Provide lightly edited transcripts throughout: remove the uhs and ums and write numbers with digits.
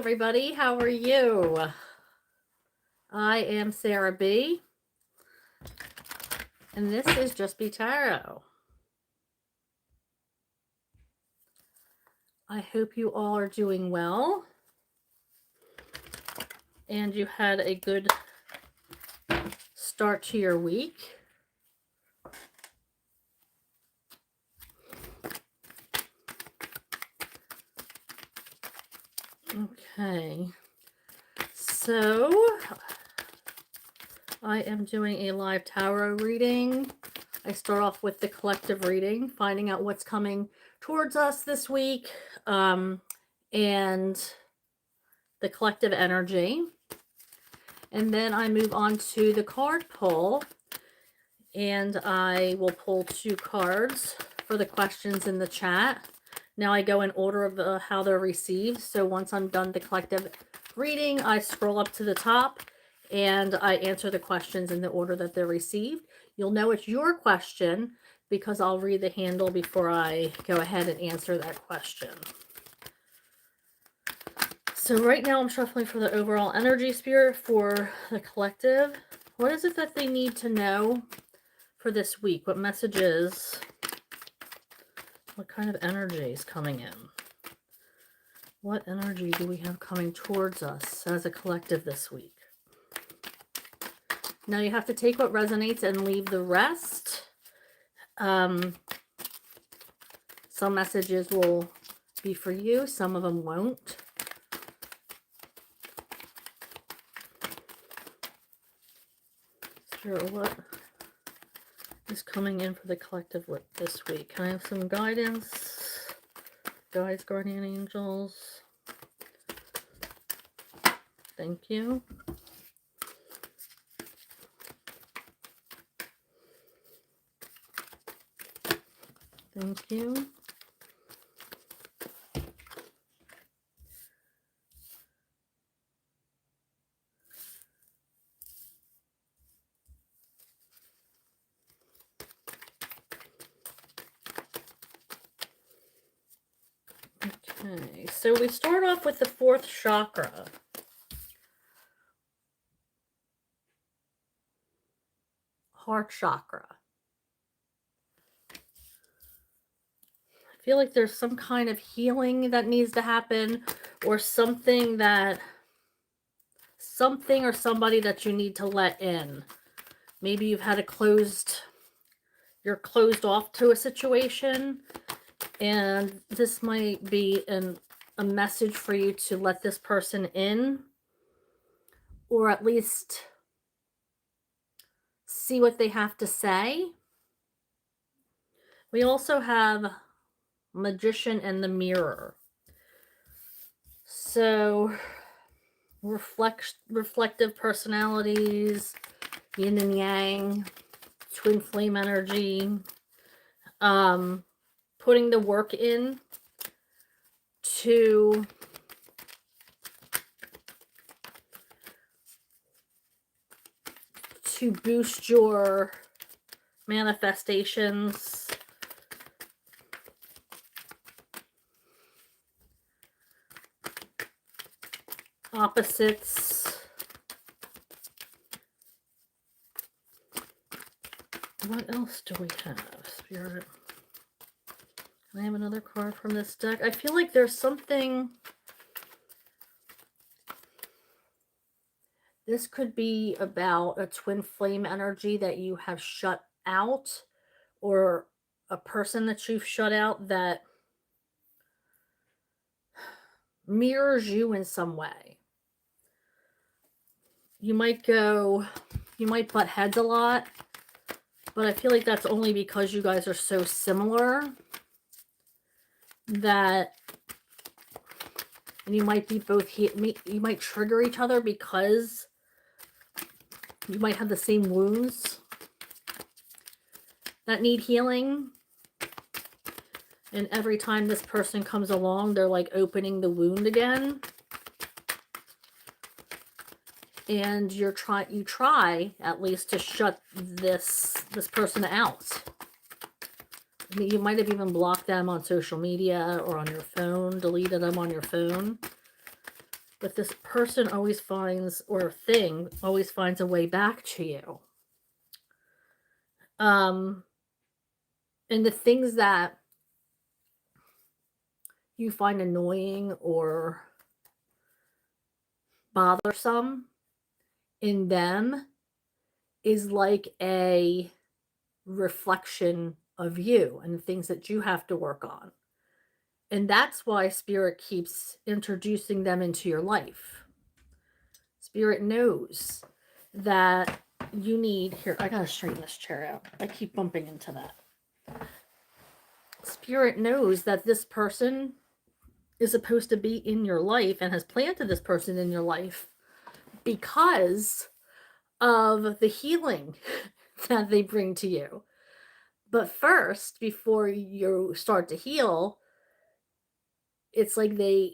everybody. How are you? I am Sarah B. And this is Just Be Tarot. I hope you all are doing well. And you had a good start to your week. Okay. So, I am doing a live tarot reading. I start off with the collective reading, finding out what's coming towards us this week, and the collective energy. And then I move on to the card pull, and I will pull 2 cards for the questions in the chat. Now I go in order of how they're received. So once I'm done the collective reading, I scroll up to the top and I answer the questions in the order that they're received. You'll know it's your question because I'll read the handle before I go ahead and answer that question. So right now I'm shuffling for the overall energy spirit for the collective. What is it that they need to know for this week? What messages? What kind of energy is coming in? What energy do we have coming towards us as a collective this week? Now you have to take what resonates and leave the rest. Some messages will be for you, some of them won't. Spirit, what is coming in for the collective this week? Can I have some guidance? Guides, guardian angels. Thank you. Thank you. Okay, so we start off with the 4th chakra. Heart chakra. I feel like there's some kind of healing that needs to happen, or something or somebody that you need to let in. Maybe you've had you're closed off to a situation, and this might be a message for you to let this person in, or at least see what they have to say. We also have Magician and the Mirror. So reflective personalities, yin and yang, twin flame energy, putting the work in to boost your manifestations. Opposites. What else do we have, Spirit? Can I have another card from this deck? I feel like there's something. This could be about a twin flame energy that you have shut out, or a person that you've shut out that mirrors you in some way. You might butt heads a lot, but I feel like that's only because you guys are so similar that, and you might be you might trigger each other because you might have the same wounds that need healing. And every time this person comes along, they're like opening the wound again. And you try at least to shut this person out. I mean, you might have even blocked them on social media or on your phone, deleted them on your phone. But this person always finds, or thing always finds a way back to you. And the things that you find annoying or bothersome in them is like a reflection of you and the things that you have to work on. And that's why Spirit keeps introducing them into your life. Spirit knows that you need, here, I gotta straighten this chair out. I keep bumping into that. Spirit knows that this person is supposed to be in your life and has planted this person in your life because of the healing that they bring to you. But first, before you start to heal, it's like they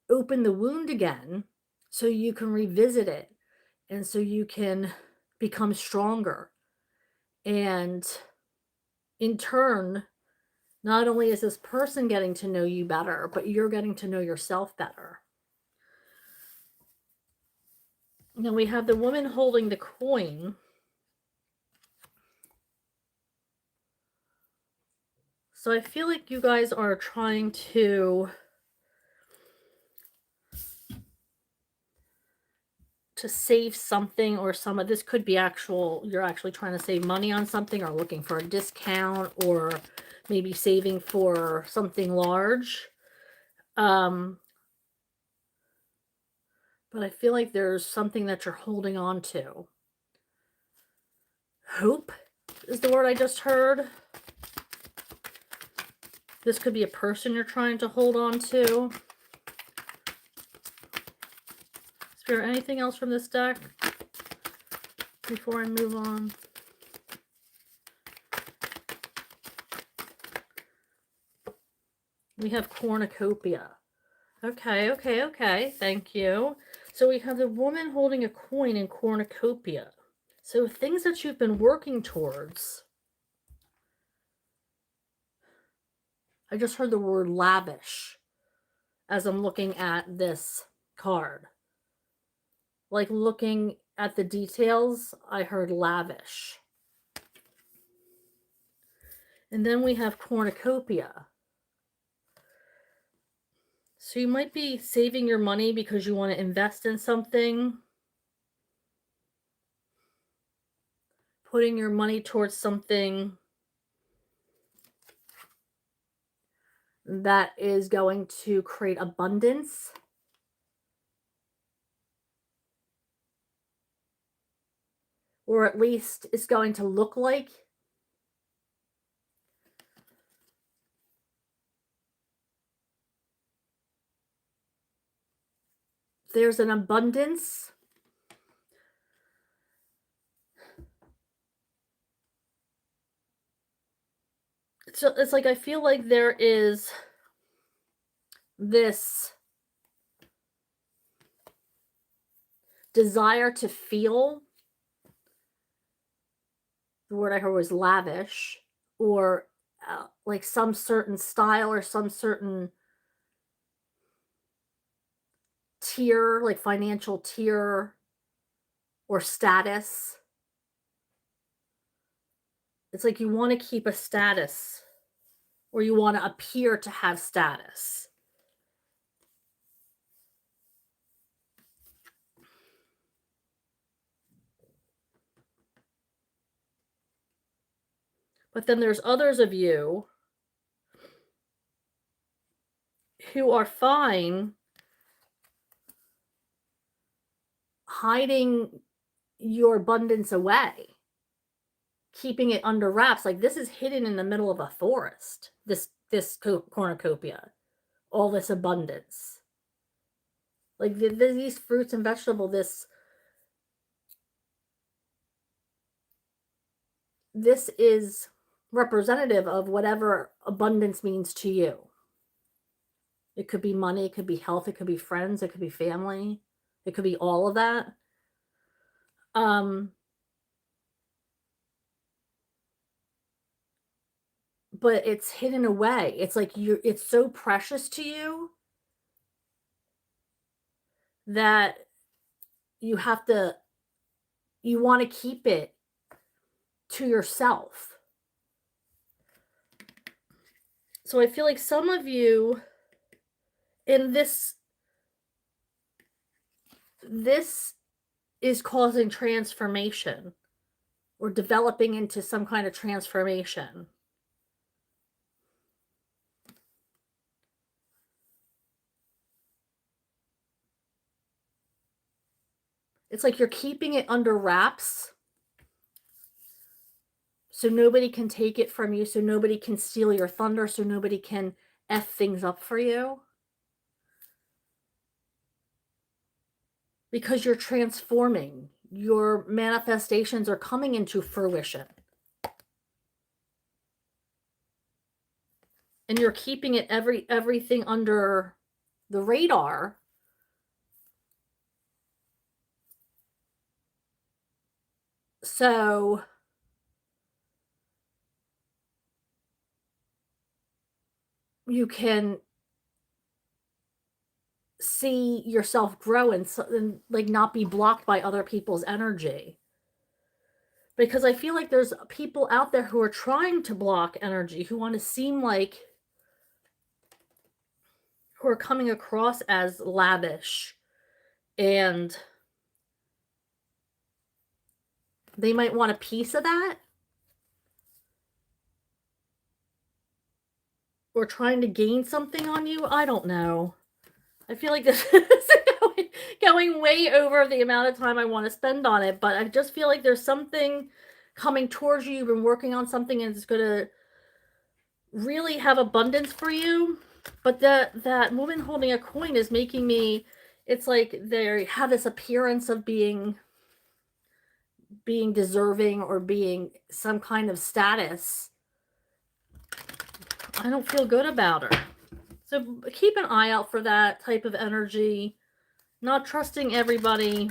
open the wound again so you can revisit it and so you can become stronger. And in turn, not only is this person getting to know you better, but you're getting to know yourself better. Now we have the woman holding the coin. So I feel like you guys are trying to save something, or some of this could be you're actually trying to save money on something or looking for a discount or maybe saving for something large. But I feel like there's something that you're holding on to. Hope is the word I just heard. This could be a person you're trying to hold on to. Spirit, anything else from this deck before I move on? We have cornucopia. Okay. Thank you. So we have the woman holding a coin in cornucopia. So things that you've been working towards. I just heard the word lavish as I'm looking at this card. Like looking at the details, I heard lavish. And then we have cornucopia. So you might be saving your money because you want to invest in something. Putting your money towards something that is going to create abundance. Or at least it's going to look like. There's an abundance. So it's like I feel like there is this desire to feel. The word I heard was lavish, or like some certain style or some certain tier, like financial tier or status. It's like you want to keep a status, or you want to appear to have status. But then there's others of you who are fine hiding your abundance away, keeping it under wraps. Like this is hidden in the middle of a forest, this cornucopia, all this abundance. Like these fruits and vegetables, this is representative of whatever abundance means to you. It could be money, it could be health, it could be friends, it could be family, it could be all of that. But it's hidden away. It's like it's so precious to you that you have to, you want to keep it to yourself. So I feel like some of you in this is causing transformation or developing into some kind of transformation. It's like you're keeping it under wraps so nobody can take it from you, so nobody can steal your thunder, so nobody can F things up for you. Because you're transforming. Your manifestations are coming into fruition. And you're keeping it everything under the radar. So you can see yourself grow and like not be blocked by other people's energy. Because I feel like there's people out there who are trying to block energy, who want to seem like, who are coming across as lavish, and they might want a piece of that, or trying to gain something on you. I don't know. I feel like this is going way over the amount of time I want to spend on it, but I just feel like there's something coming towards you. You've been working on something and it's going to really have abundance for you. But that woman holding a coin is making me, it's like they have this appearance of being deserving or being some kind of status. I don't feel good about her. So keep an eye out for that type of energy. Not trusting everybody.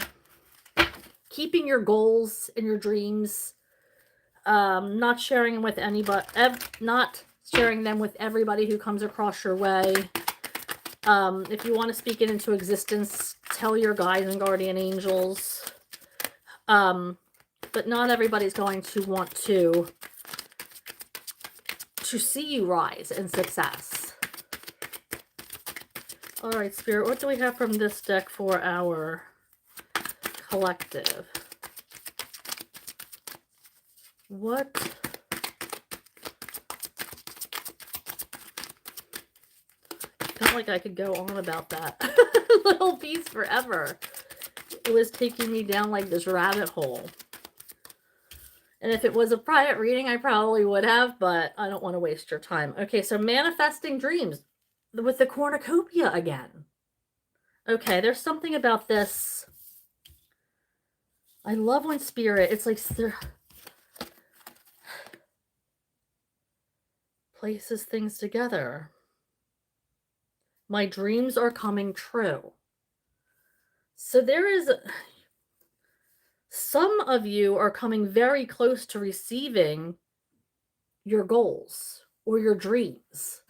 Keeping your goals and your dreams. Not sharing them with anybody. Not sharing them with everybody who comes across your way. If you want to speak it into existence, tell your guides and guardian angels. But not everybody's going to want to see you rise in success. All right, Spirit, what do we have from this deck for our collective? What? I felt like I could go on about that little piece forever. It was taking me down like this rabbit hole. And if it was a private reading, I probably would have, but I don't want to waste your time. Okay, so manifesting dreams with the cornucopia again. Okay, there's something about this. I love when Spirit, it's like places things together. My dreams are coming true. So there is, some of you are coming very close to receiving your goals or your dreams.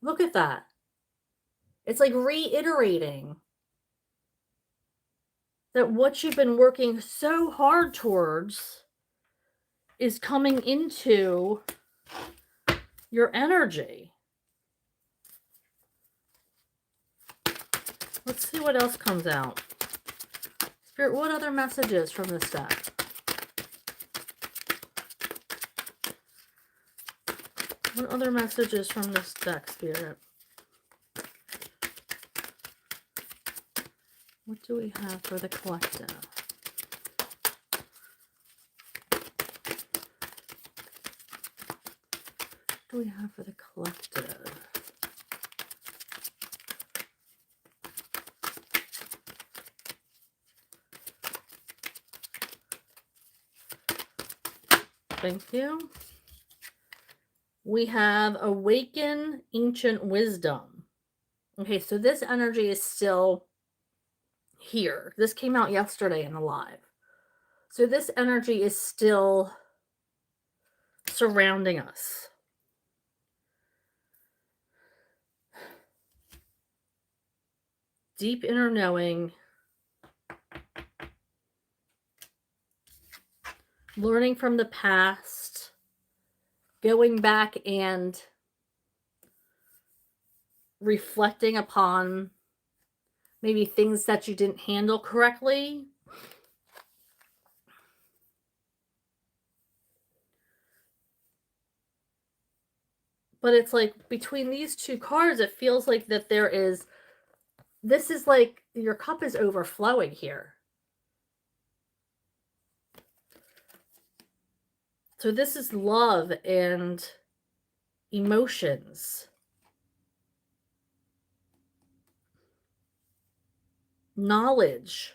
Look at that. It's like reiterating that what you've been working so hard towards is coming into your energy. Let's see what else comes out. Spirit, what other messages from this deck? What other messages from this deck, Spirit? What do we have for the collective? What do we have for the collective? Thank you. We have Awaken Ancient Wisdom. Okay, so this energy is still here. This came out yesterday in the live. So this energy is still surrounding us. deep inner knowing, learning from the past, going back and reflecting upon maybe things that you didn't handle correctly. But it's like between these two cards, it feels like that this is like your cup is overflowing here. So this is love and emotions, knowledge,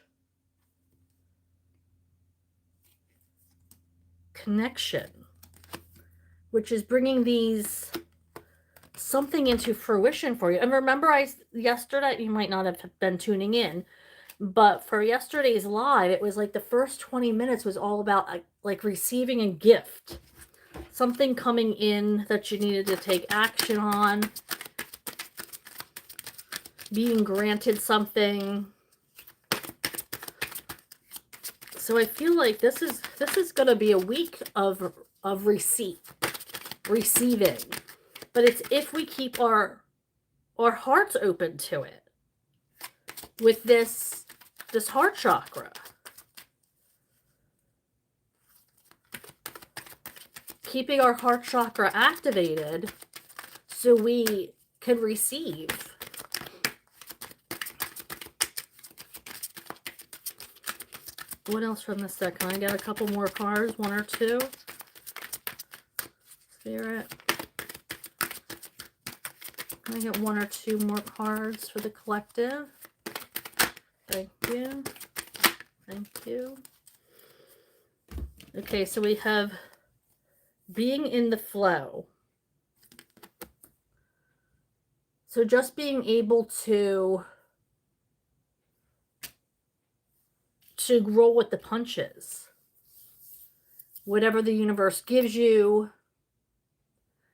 connection, which is bringing something into fruition for you. And remember, yesterday, you might not have been tuning in, but for yesterday's live, it was like the first 20 minutes was all about like receiving a gift, something coming in that you needed to take action on, being granted something. So I feel like this is going to be a week of receiving. But it's if we keep our hearts open to it with this heart chakra. Keeping our heart chakra activated so we can receive. What else from this deck? Can I get a couple more cards? One or two? Spirit. Can I get one or two more cards for the collective? Thank you. Thank you. Okay, so we have being in the flow. So just being able to roll with the punches. Whatever the universe gives you,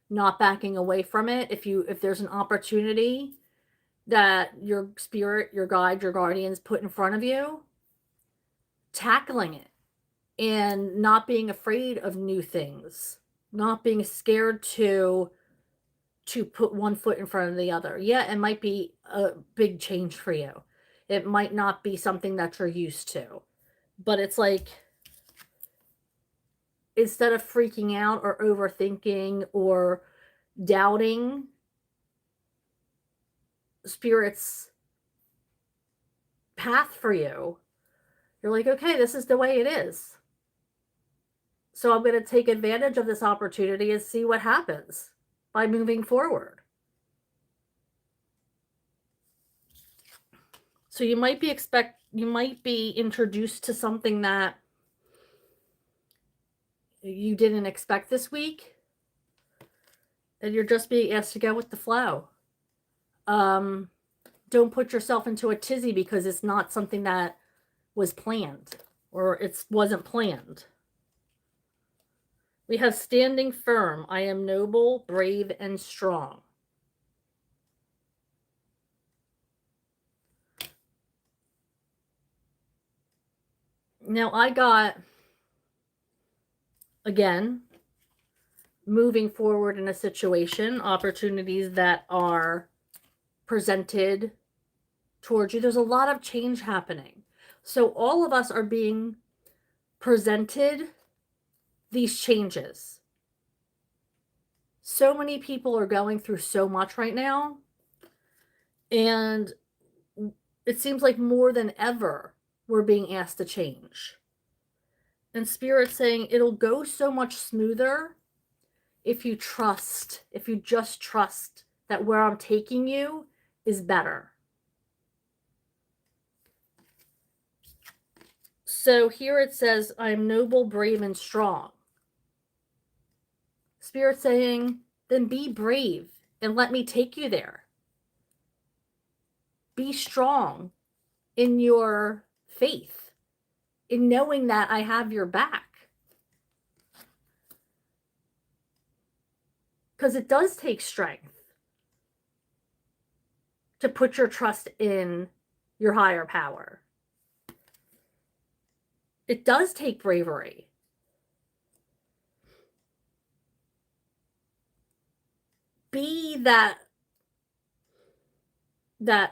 not backing away from it. If there's an opportunity that your spirit, your guide, your guardians put in front of you, tackling it and not being afraid of new things, not being scared to put one foot in front of the other. Yeah, it might be a big change for you. It might not be something that you're used to, but it's like, instead of freaking out or overthinking or doubting Spirit's path for you, you're like, okay, this is the way it is. So I'm going to take advantage of this opportunity and see what happens by moving forward. So you might be introduced to something that you didn't expect this week, and you're just being asked to go with the flow. Don't put yourself into a tizzy because it's not something that was planned, or it wasn't planned. We have standing firm. I am noble, brave, and strong. Now I got, again, moving forward in a situation, opportunities that are presented towards you. There's a lot of change happening. So all of us are being presented these changes. So many people are going through so much right now. And it seems like more than ever, we're being asked to change. And Spirit's saying it'll go so much smoother if you just trust that where I'm taking you is better. So here it says, I'm noble, brave, and strong. Spirit saying, then be brave and let me take you there. Be strong in your faith, in knowing that I have your back. Because it does take strength to put your trust in your higher power. It does take bravery. Be that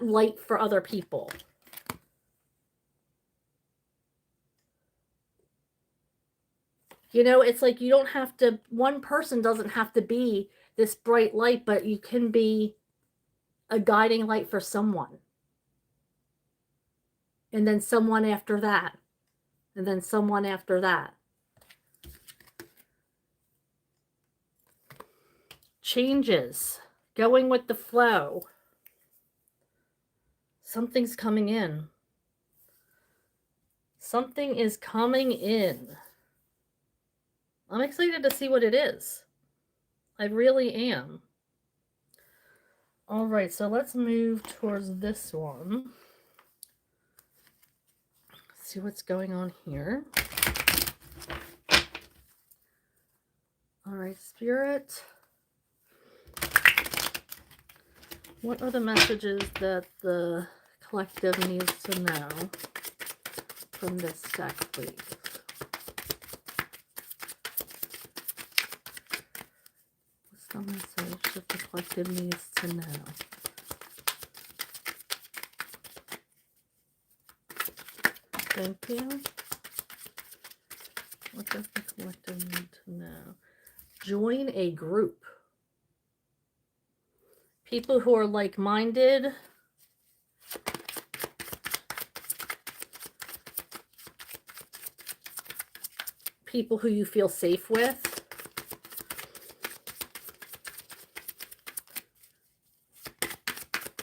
light for other people. You know, it's like you don't have to, one person doesn't have to be this bright light, but you can be a guiding light for someone. And then someone after that. And then someone after that. Changes. Going with the flow. Something's coming in. Something is coming in. I'm excited to see what it is. I really am. All right, so let's move towards this one. See what's going on here. All right, Spirit. What are the messages that the collective needs to know from this deck, please? What's the message that the collective needs to know? Thank you. What does the collective need to know? Join a group. People who are like-minded. People who you feel safe with.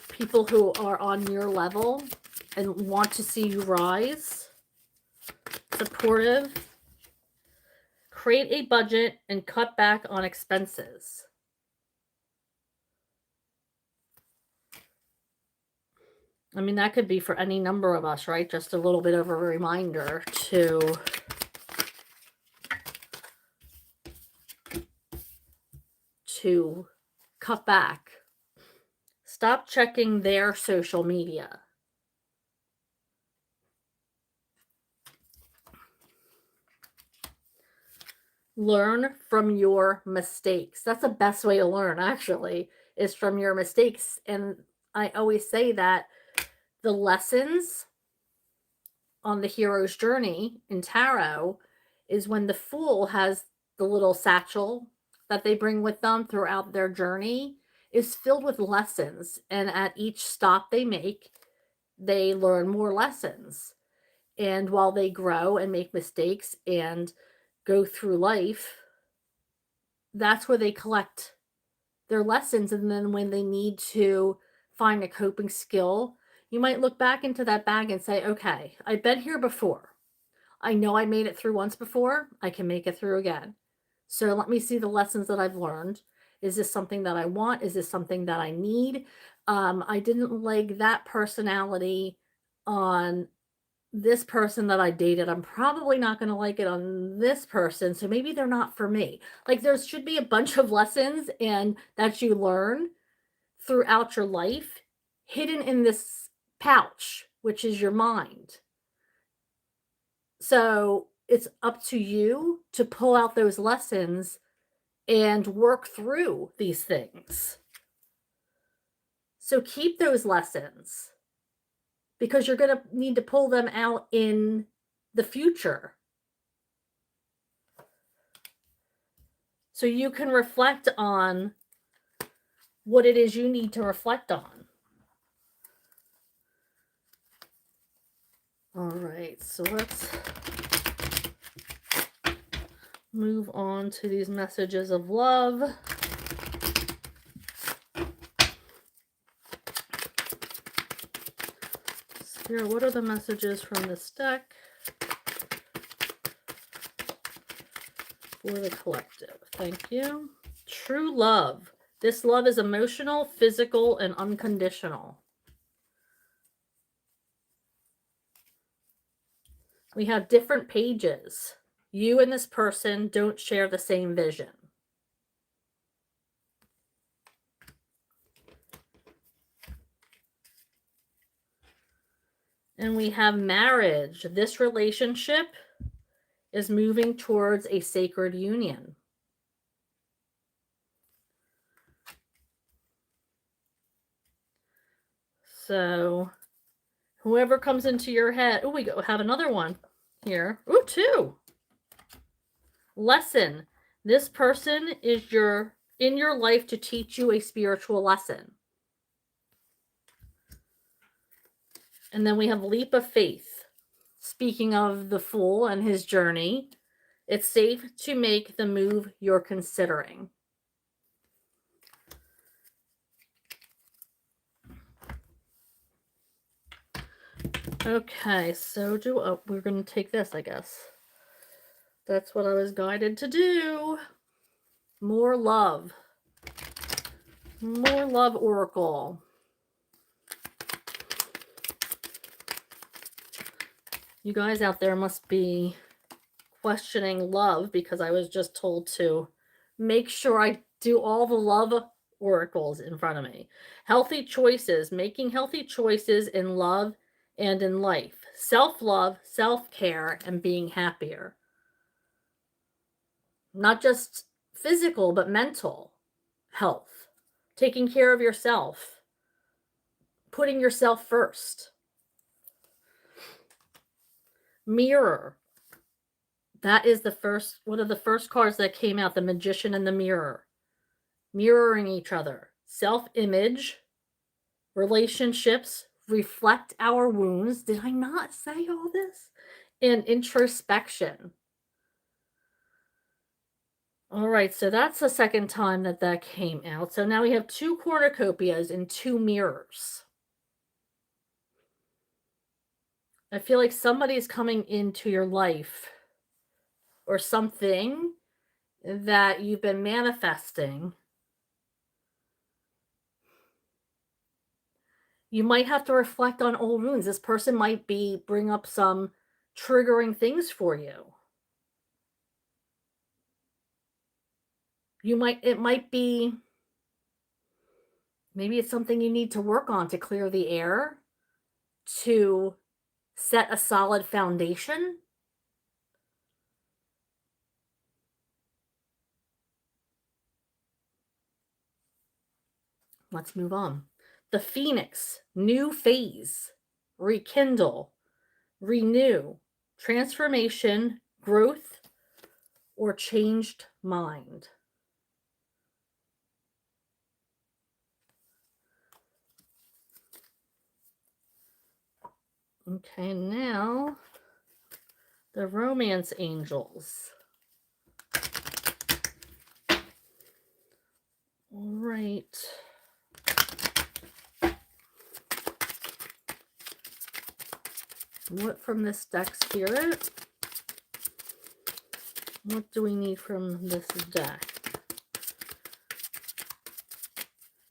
People who are on your level and want to see you rise. Supportive. Create a budget and cut back on expenses. I mean, that could be for any number of us, right? Just a little bit of a reminder to cut back. Stop checking their social media. Learn from your mistakes. That's the best way to learn, actually, is from your mistakes. And I always say that the lessons on the hero's journey in tarot is when the Fool has the little satchel that they bring with them throughout their journey is filled with lessons. And at each stop they make, they learn more lessons. And while they grow and make mistakes and go through life, that's where they collect their lessons. And then when they need to find a coping skill, you might look back into that bag and say, okay, I've been here before. I know I made it through once before. I can make it through again. So let me see the lessons that I've learned. Is this something that I want? Is this something that I need? I didn't like that personality on this person that I dated. I'm probably not going to like it on this person. So maybe they're not for me. Like there should be a bunch of lessons and that you learn throughout your life hidden in this pouch, which is your mind. So it's up to you to pull out those lessons and work through these things. So keep those lessons because you're going to need to pull them out in the future. So you can reflect on what it is you need to reflect on. All right, so let's move on to these messages of love. Spirit, what are the messages from this deck for the collective? Thank you. True love. This love is emotional, physical, and unconditional. We have different pages. You and this person don't share the same vision. And we have marriage. This relationship is moving towards a sacred union. So whoever comes into your head. Oh, we have another one here. Oh, two. Lesson. This person is in your life to teach you a spiritual lesson. And then we have leap of faith. Speaking of the fool and his journey, it's safe to make the move you're considering. Okay, so we're going to take this, I guess. That's what I was guided to do. More love. More love oracle. You guys out there must be questioning love because I was just told to make sure I do all the love oracles in front of me. Healthy choices, making healthy choices in love and in life. Self-love, self-care, and being happier. Not just physical, but mental health. Taking care of yourself. Putting yourself first. Mirror. That is one of the first cards that came out, the Magician and the Mirror. Mirroring each other. Self-image. Relationships. Reflect our wounds. Did I not say all this? And introspection. All right, so that's the second time that came out. So now we have 2 cornucopias and 2 mirrors. I feel like somebody's coming into your life or something that you've been manifesting. You might have to reflect on old wounds. This person might bring up some triggering things for you. It might be, maybe it's something you need to work on to clear the air, to set a solid foundation. Let's move on. The Phoenix, new phase, rekindle, renew, transformation, growth, or changed mind. Okay, now the romance angels. All right. What from this deck, Spirit? What do we need from this deck?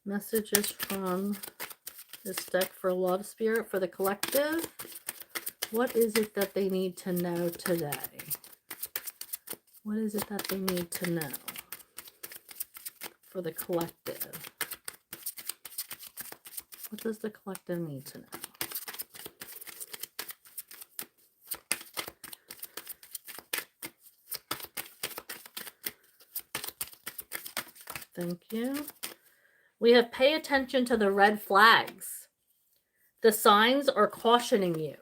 Messages from this deck for love, Spirit, for the collective. What is it that they need to know today? What is it that they need to know for the collective? What does the collective need to know? Thank you. We have pay attention to the red flags. The signs are cautioning you.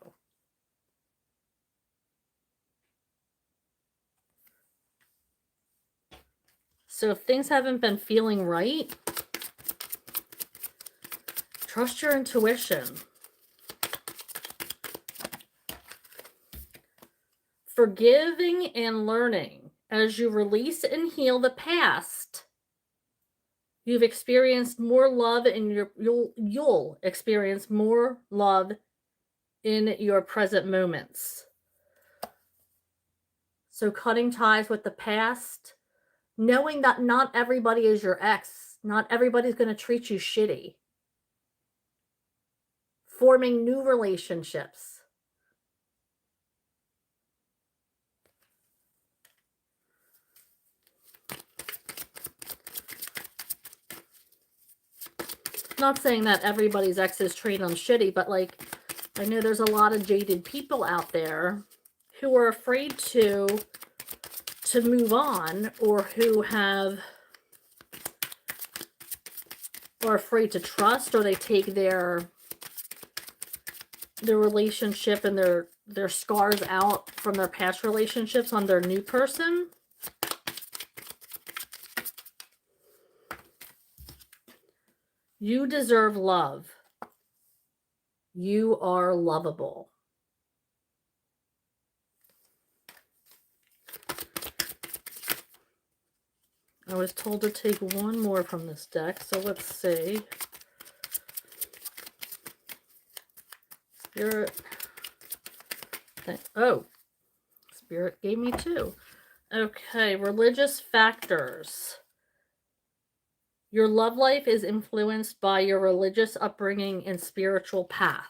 So if things haven't been feeling right, trust your intuition. Forgiving and learning. As you release and heal the past, you've experienced more love and you'll experience more love in your present moments. So cutting ties with the past, knowing that not everybody is your ex, not everybody's going to treat you shitty. Forming new relationships. Not saying that everybody's exes treat them shitty, but like I know there's a lot of jaded people out there who are afraid to move on, or who are afraid to trust, or they take their relationship and their scars out from their past relationships on their new person. You deserve love. You are lovable. I was told to take one more from this deck, so let's see. Spirit. Oh, Spirit gave me two. Okay, religious factors. Your love life is influenced by your religious upbringing and spiritual path.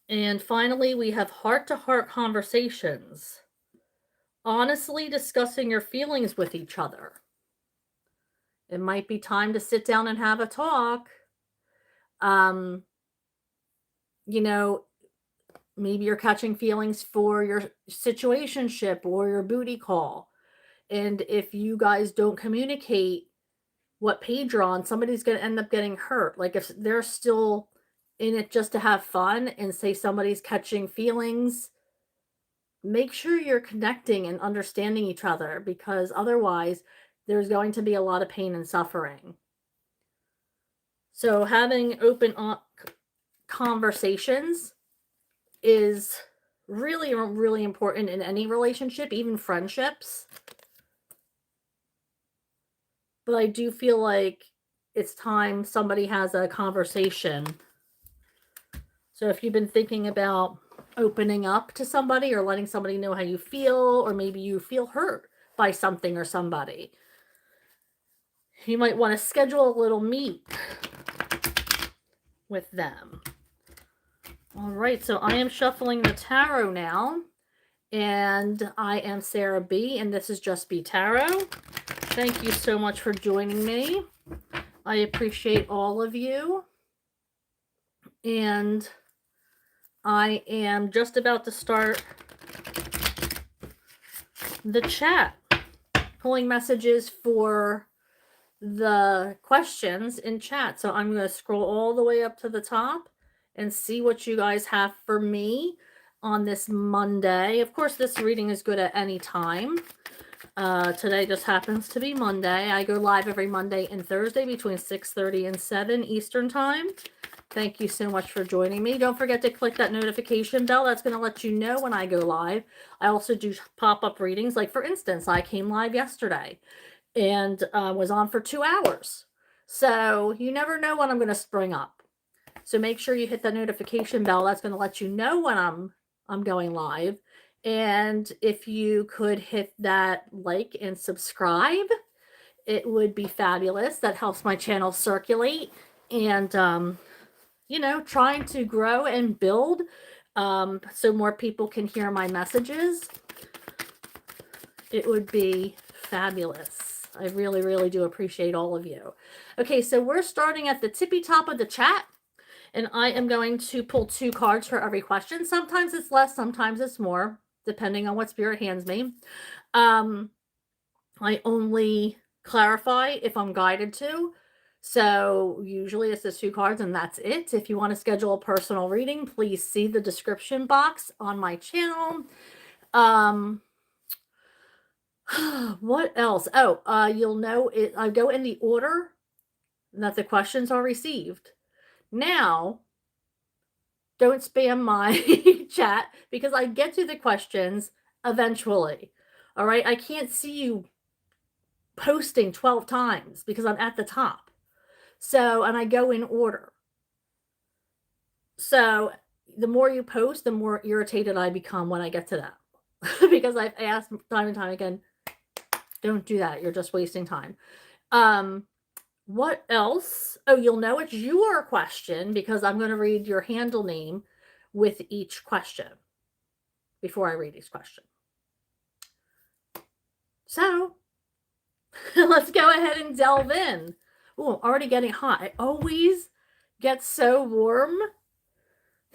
And finally, we have heart-to-heart conversations. Honestly discussing your feelings with each other. It might be time to sit down and have a talk. You know, maybe you're catching feelings for your situationship or your booty call. And if you guys don't communicate what page you're on, somebody's going to end up getting hurt. Like if they're still in it just to have fun and say somebody's catching feelings, make sure you're connecting and understanding each other, because otherwise there's going to be a lot of pain and suffering. So having open conversations is really, really important in any relationship, even friendships. But I do feel like it's time somebody has a conversation. So if you've been thinking about opening up to somebody or letting somebody know how you feel, or maybe you feel hurt by something or somebody, you might want to schedule a little meet with them. All right, so I am shuffling the tarot now, and I am Sarah B, and this is Just Be Tarot. Thank you so much for joining me. I appreciate all of you, and I am just about to start the chat, pulling messages for the questions in chat. So I'm going to scroll all the way up to the top and see what you guys have for me on this Monday. Of course, this reading is good at any time. Today just happens to be Monday. I go live every Monday and Thursday between 6:30 and 7 Eastern Time. Thank you so much for joining me. Don't forget to click that notification bell. That's going to let you know when I go live. I also do pop-up readings. Like, for instance, I came live yesterday and was on for 2 hours. So you never know when I'm going to spring up. So make sure you hit the notification bell. That's going to let you know when I'm going live. And if you could hit that like and subscribe, it would be fabulous. That helps my channel circulate, and you know, trying to grow and build so more people can hear my messages. It would be fabulous. I really, really do appreciate all of you. Okay, so we're starting at the tippy top of the chat, and I am going to pull 2 cards for every question. Sometimes it's less, sometimes it's more, depending on what Spirit hands me. I only clarify if I'm guided to. So usually it's just 2 cards and that's it. If you want to schedule a personal reading, please see the description box on my channel. What else? Oh, you'll know it. I go in the order that the questions are received. Now, don't spam my chat, because I get to the questions eventually. All right. I can't see you posting 12 times because I'm at the top. So, and I go in order. So the more you post, the more irritated I become when I get to that. Because I've asked time and time again, don't do that. You're just wasting time. What else? Oh, you'll know it's your question because I'm going to read your handle name with each question before I read each question. So Let's go ahead and delve in. Oh, I'm already getting hot. I always get so warm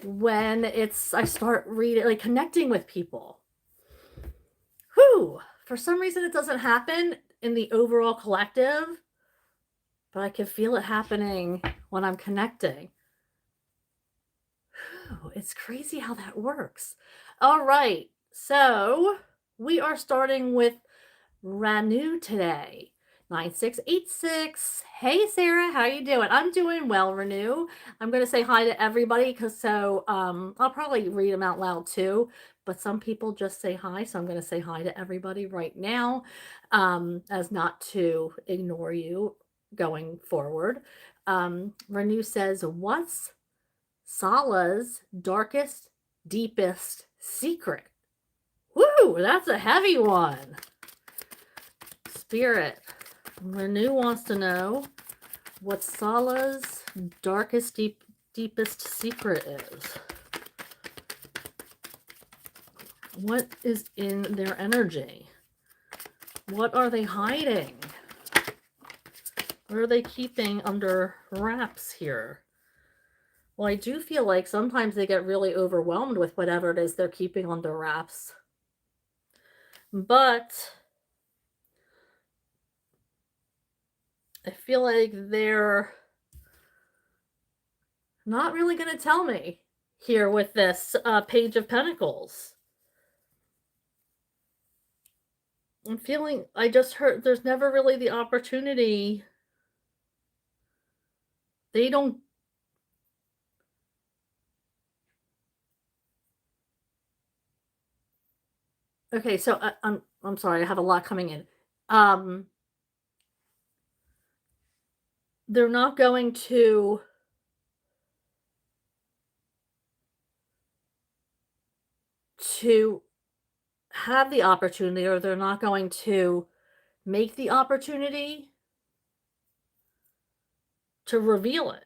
when I start reading, like connecting with people. Whew. For some reason, it doesn't happen in the overall collective, but I can feel it happening when I'm connecting. Whew. It's crazy how that works. All right. So we are starting with Ranu today. 9686. Hey Sarah, how you doing? I'm doing well, Ranu. I'm going to say hi to everybody because I'll probably read them out loud too, but some people just say hi, so I'm going to say hi to everybody right now, as not to ignore you going forward. Ranu says, "What's Sala's darkest, deepest secret?" Woo, that's a heavy one. Spirit. Renu wants to know what Sala's darkest, deepest secret is. What is in their energy? What are they hiding? What are they keeping under wraps here? Well, I do feel like sometimes they get really overwhelmed with whatever it is they're keeping under wraps. But I feel like they're not really going to tell me here with this Page of Pentacles. I'm feeling, I just heard there's never really the opportunity. They don't. Okay, so I'm sorry, I have a lot coming in. They're not going to have the opportunity, or they're not going to make the opportunity to reveal it.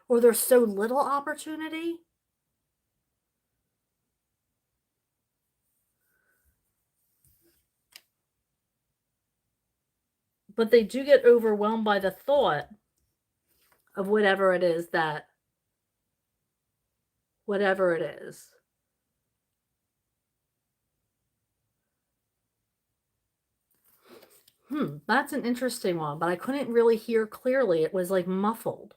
Or there's so little opportunity. But they do get overwhelmed by the thought of whatever it is. That's an interesting one, but I couldn't really hear clearly. It was like muffled.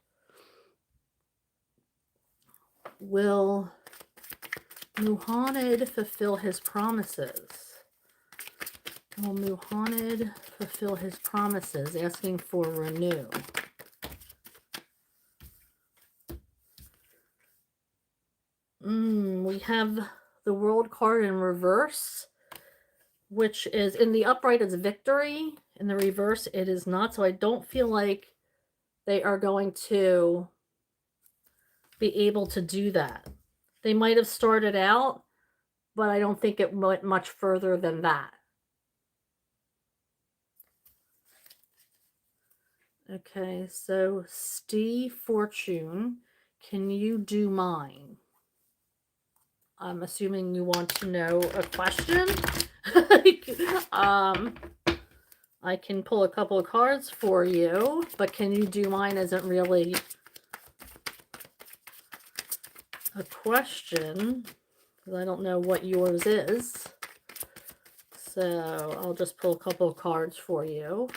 Will Muhammad fulfill his promises? Will Muhammad fulfill his promises? Asking for renew. We have the World card in reverse, which is in the upright is victory. In the reverse, it is not. So I don't feel like they are going to be able to do that. They might have started out, but I don't think it went much further than that. Okay, so Steve Fortune, can you do mine? I'm assuming you want to know a question. I can pull a couple of cards for you, but can you do mine isn't really a question, because I don't know what yours is. So I'll just pull a couple of cards for you.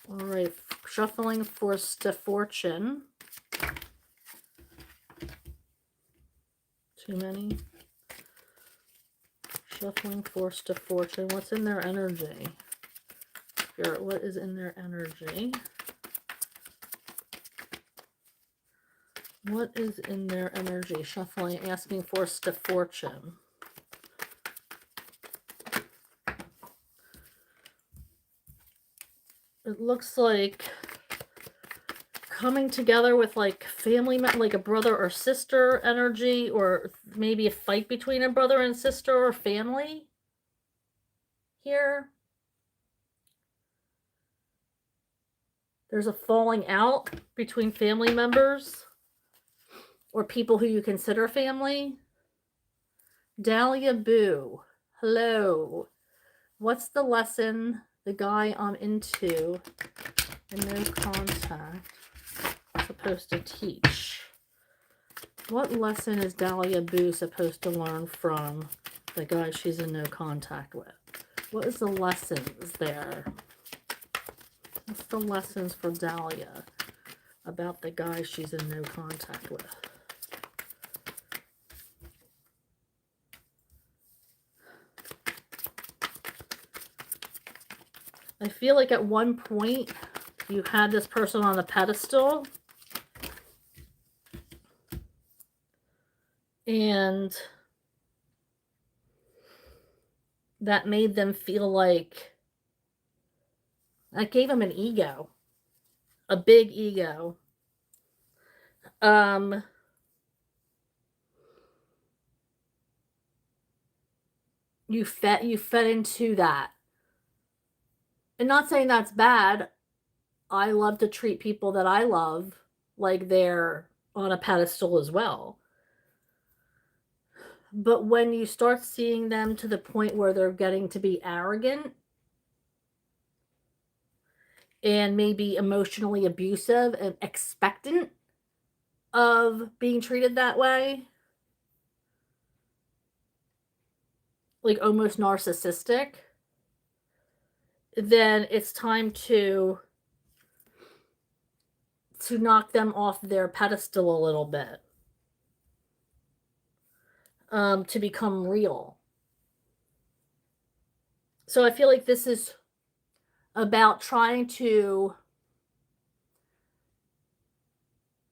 All right, shuffling for Fortune. Too many. Shuffling for Fortune. What's in their energy? Spirit, what is in their energy? What is in their energy? Shuffling, asking for Fortune. It looks like coming together with like family, like a brother or sister energy, or maybe a fight between a brother and sister or family here. There's a falling out between family members or people who you consider family. Dahlia Boo, hello. What's the lesson the guy I'm into and no contact supposed to teach? What lesson is Dahlia Boo supposed to learn from the guy she's in no contact with? What is the lessons there? What's the lessons for Dahlia about the guy she's in no contact with? I feel like at one point you had this person on a pedestal and that made them feel like, that gave them an ego, a big ego. You fed into that. And not saying that's bad. I love to treat people that I love like they're on a pedestal as well. But when you start seeing them to the point where they're getting to be arrogant and maybe emotionally abusive and expectant of being treated that way, like almost narcissistic, then it's time to knock them off their pedestal a little bit, to become real. So I feel like this is about trying to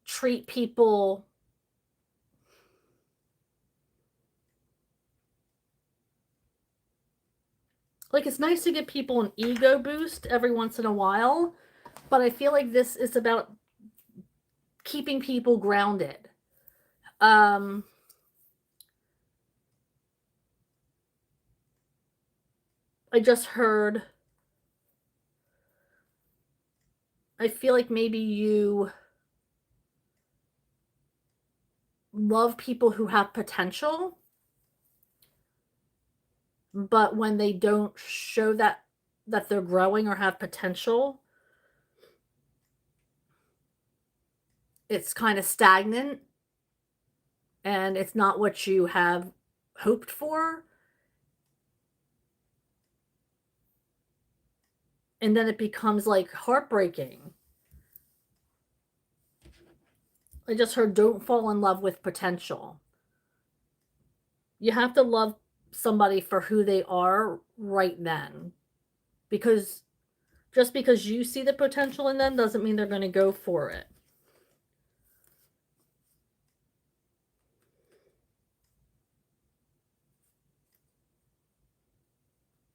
treat people like, it's nice to give people an ego boost every once in a while, but I feel like this is about keeping people grounded. I just heard, I feel like maybe you love people who have potential, but when they don't show that they're growing or have potential, it's kind of stagnant and it's not what you have hoped for. And then it becomes like heartbreaking. I just heard, don't fall in love with potential. You have to love somebody for who they are right then. Because just because you see the potential in them doesn't mean they're going to go for it.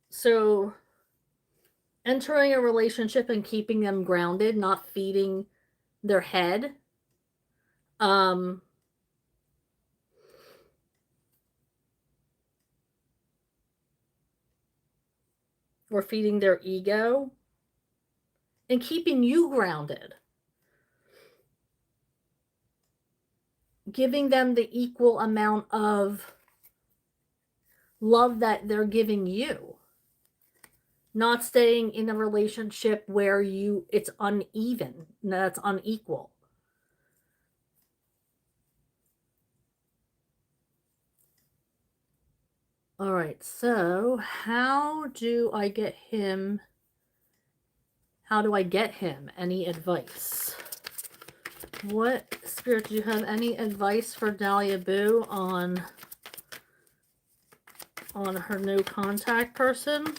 So entering a relationship and keeping them grounded, not feeding their head, or feeding their ego, and keeping you grounded. Giving them the equal amount of love that they're giving you. Not staying in a relationship where it's uneven, that's unequal. All right, so how do I get him any advice? What, Spirit, do you have any advice for Dahlia Boo on her no contact person?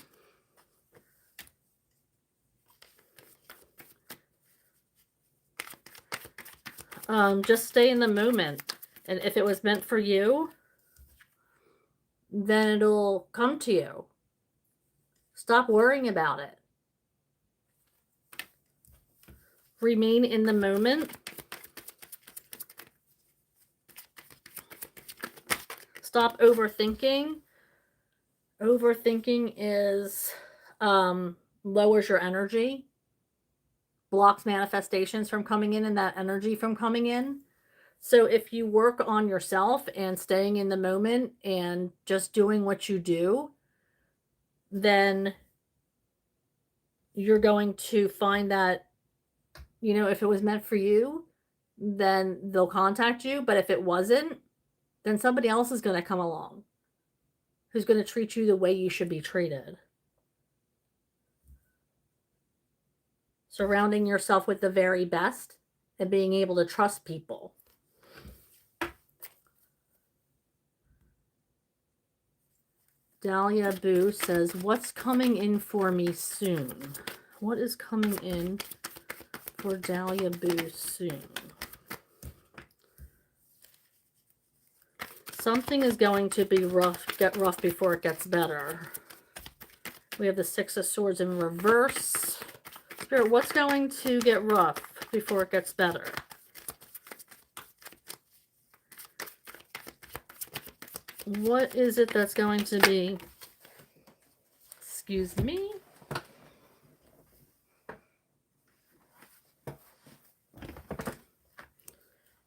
Just stay in the moment. And if it was meant for you, then it'll come to you. Stop worrying about it. Remain in the moment. Stop overthinking. Overthinking is lowers your energy, blocks manifestations from coming in and that energy from coming in. So if you work on yourself and staying in the moment and just doing what you do, then you're going to find that, if it was meant for you, then they'll contact you. But if it wasn't, then somebody else is going to come along who's going to treat you the way you should be treated. Surrounding yourself with the very best and being able to trust people. Dahlia Boo says, what's coming in for me soon? What is coming in for Dahlia Boo soon? Something is going to be get rough before it gets better. We have the Six of Swords in reverse. Spirit, what's going to get rough before it gets better? What is it that's going to be? Excuse me.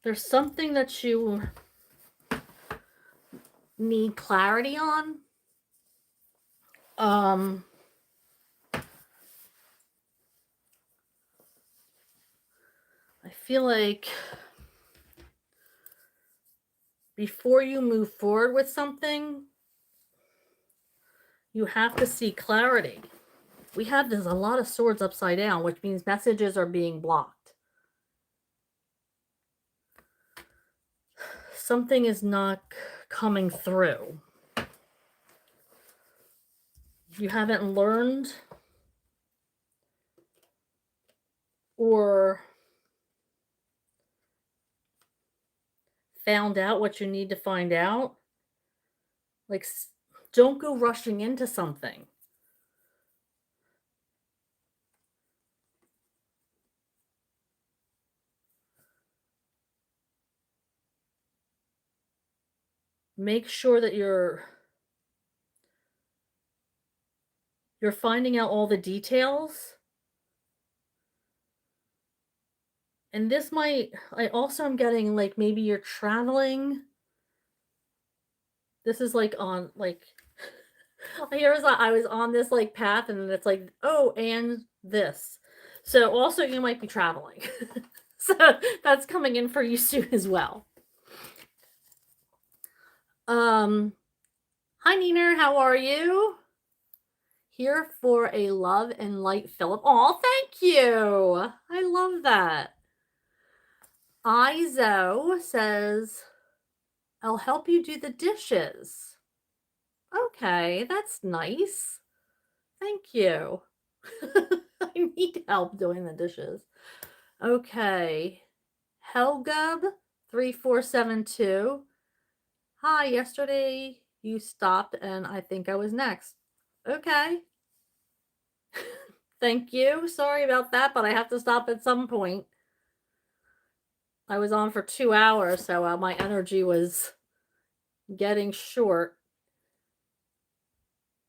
There's something that you need clarity on. I feel like before you move forward with something, you have to see clarity. We have a lot of swords upside down, which means messages are being blocked. Something is not coming through. You haven't learned or found out what you need to find out. Like, don't go rushing into something. Make sure that you're finding out all the details. And this might, I also am getting like maybe you're traveling. This is like on like, I was on this like path and it's like, oh, and this. So also you might be traveling. So that's coming in for you soon as well. Hi Nina, how are you? Here for a love and light, Philip. Oh, thank you. I love that. Izo says, I'll help you do the dishes. Okay, that's nice. Thank you. I need help doing the dishes. Okay. Helgub3472. Hi, yesterday you stopped and I think I was next. Okay. Thank you. Sorry about that, but I have to stop at some point. I was on for 2 hours, so my energy was getting short.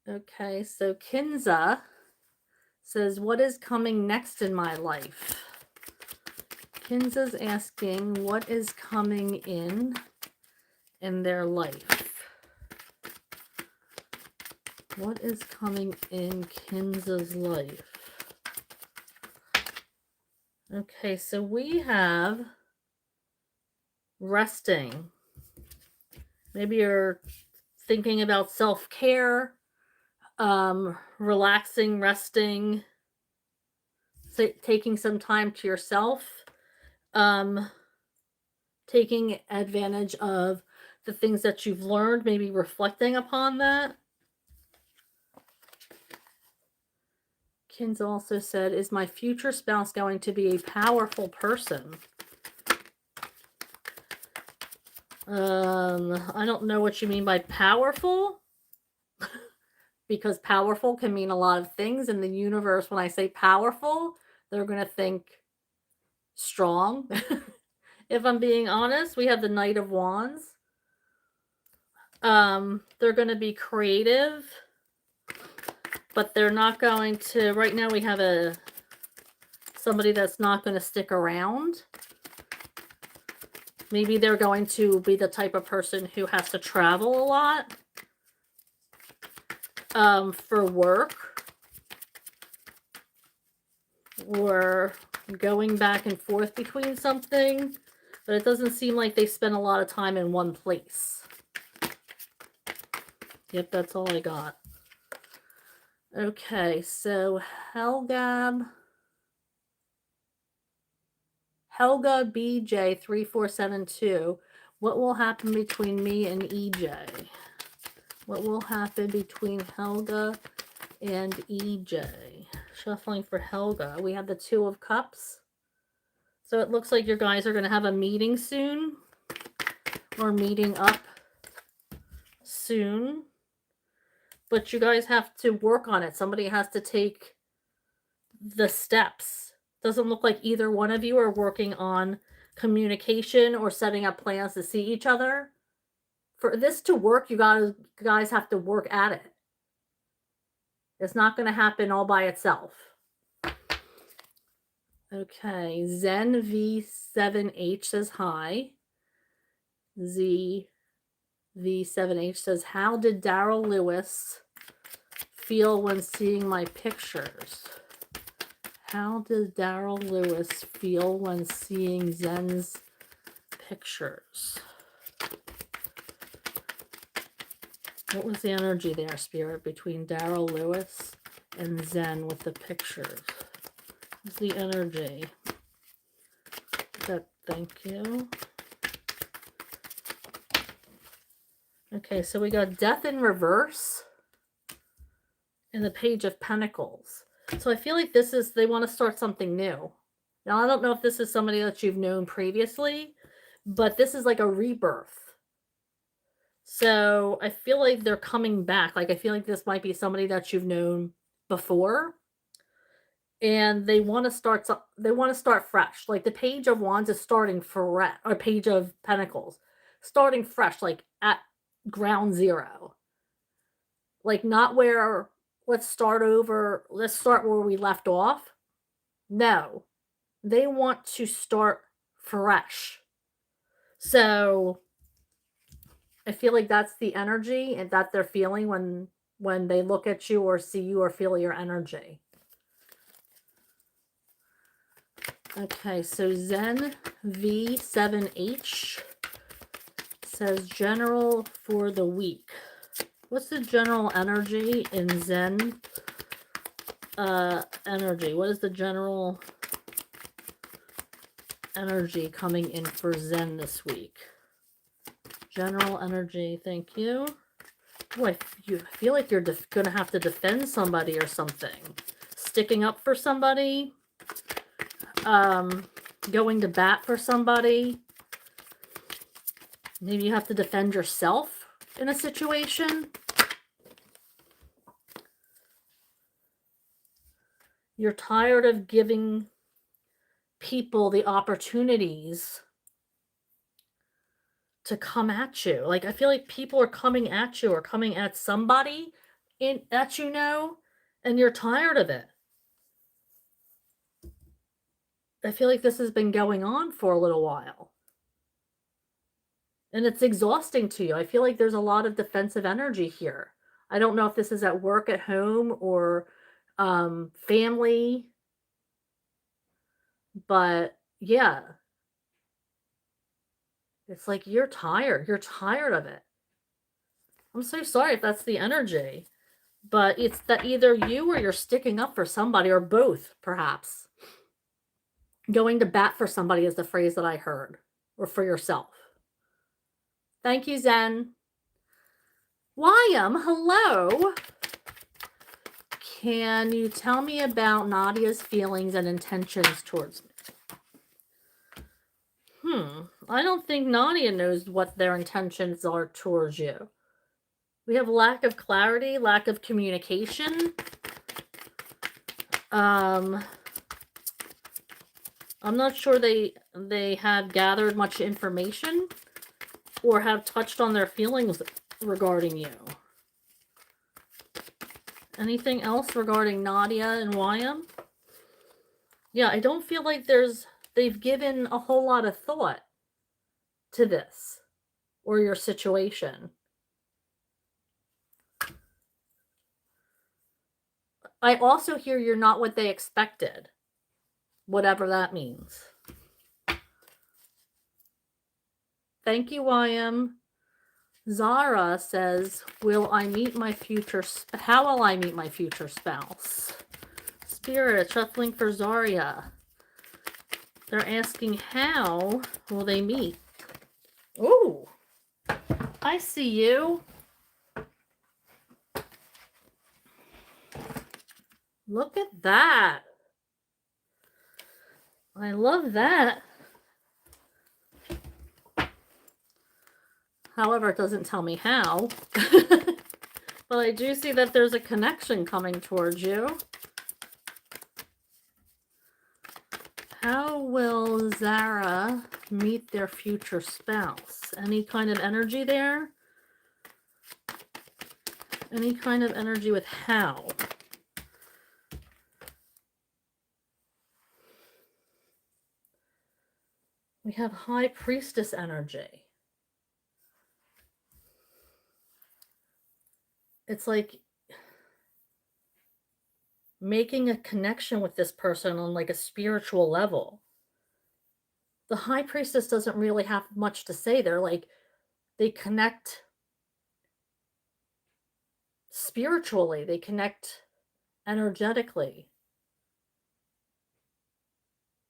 Okay, so Kinza says, what is coming next in my life? Kinza's asking, what is coming in their life? What is coming in Kinza's life? Okay, so we have resting. Maybe you're thinking about self-care, relaxing, resting, taking some time to yourself, taking advantage of the things that you've learned, maybe reflecting upon that. Kins also said, is my future spouse going to be a powerful person? I don't know what you mean by powerful, because powerful can mean a lot of things in the universe. When I say powerful, they're going to think strong. If I'm being honest, we have the Knight of Wands. They're going to be creative, but they're not going to, right now we have somebody that's not going to stick around. Maybe they're going to be the type of person who has to travel a lot. for work, or going back and forth between something, but it doesn't seem like they spend a lot of time in one place. Yep, that's all I got. Okay, so Helga BJ3472. What will happen between me and EJ? What will happen between Helga and EJ? Shuffling for Helga. We have the Two of Cups. So it looks like you guys are going to have a meeting soon, or meeting up soon. But you guys have to work on it. Somebody has to take the steps. Doesn't look like either one of you are working on communication or setting up plans to see each other. For this to work, you guys have to work at it. It's not going to happen all by itself. Okay, Zen V7H says hi. Z V7H says, how did Daryl Lewis feel when seeing my pictures? How did Daryl Lewis feel when seeing Zen's pictures? What was the energy there, Spirit, between Daryl Lewis and Zen with the pictures? What's the energy? Thank you. Okay, so we got Death in Reverse and the Page of Pentacles. So I feel like this is, they want to start something new. Now, I don't know if this is somebody that you've known previously, but this is like a rebirth. So I feel like they're coming back. Like, I feel like this might be somebody that you've known before, and they want to start fresh. Like the Page of Wands is starting fresh, or Page of Pentacles, starting fresh, like at ground zero. Like, not where, let's start over, let's start where we left off. No, they want to start fresh. So I feel like that's the energy and that they're feeling when they look at you or see you or feel your energy. Okay, so Zen V7H says general for the week. What's the general energy in Zen energy? What is the general energy coming in for Zen this week? General energy, thank you. Boy, you feel like you're going to have to defend somebody or something. Sticking up for somebody. Going to bat for somebody. Maybe you have to defend yourself in a situation. You're tired of giving people the opportunities to come at you. Like, I feel like people are coming at you or coming at somebody that you know, and you're tired of it. I feel like this has been going on for a little while. And it's exhausting to you. I feel like there's a lot of defensive energy here. I don't know if this is at work, at home, or family. But yeah. It's like you're tired. You're tired of it. I'm so sorry if that's the energy. But it's that either you or you're sticking up for somebody, or both, perhaps. Going to bat for somebody is the phrase that I heard. Or for yourself. Thank you, Zen. Wyam, hello. Can you tell me about Nadia's feelings and intentions towards me? I don't think Nadia knows what their intentions are towards you. We have lack of clarity, lack of communication. I'm not sure they have gathered much information or have touched on their feelings regarding you. Anything else regarding Nadia and Wyam? Yeah, I don't feel like they've given a whole lot of thought to this or your situation. I also hear you're not what they expected, whatever that means. Thank you, YM. Zara says, will I meet my future how will I meet my future spouse? Spirit, shuffling for Zaria. They're asking how will they meet? Ooh, I see you. Look at that. I love that. However, it doesn't tell me how. But I do see that there's a connection coming towards you. How will Zara meet their future spouse? Any kind of energy there? Any kind of energy with how? We have High Priestess energy. It's like making a connection with this person on like a spiritual level. The High Priestess doesn't really have much to say. They're like, they connect spiritually, they connect energetically.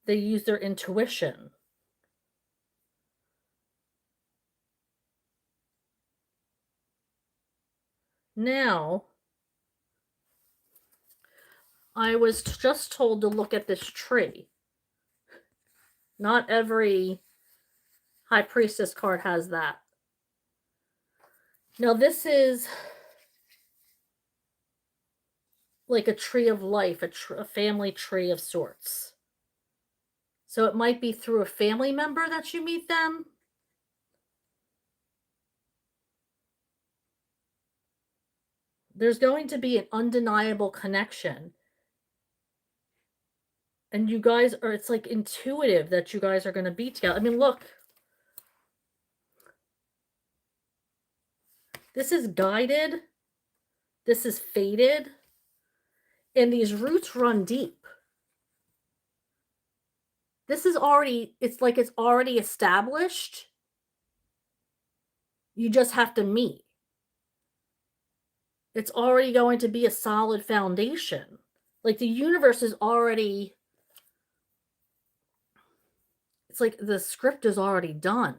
They use their intuition. Now, I was just told to look at this tree. Not every High Priestess card has that. Now, this is like a tree of life, a family tree of sorts. So it might be through a family member that you meet them. There's going to be an undeniable connection. And you guys are, it's like intuitive that you guys are going to be together. I mean, look. This is guided. This is fated. And these roots run deep. This is already, it's like it's already established. You just have to meet. It's already going to be a solid foundation. Like the universe is already, it's like the script is already done.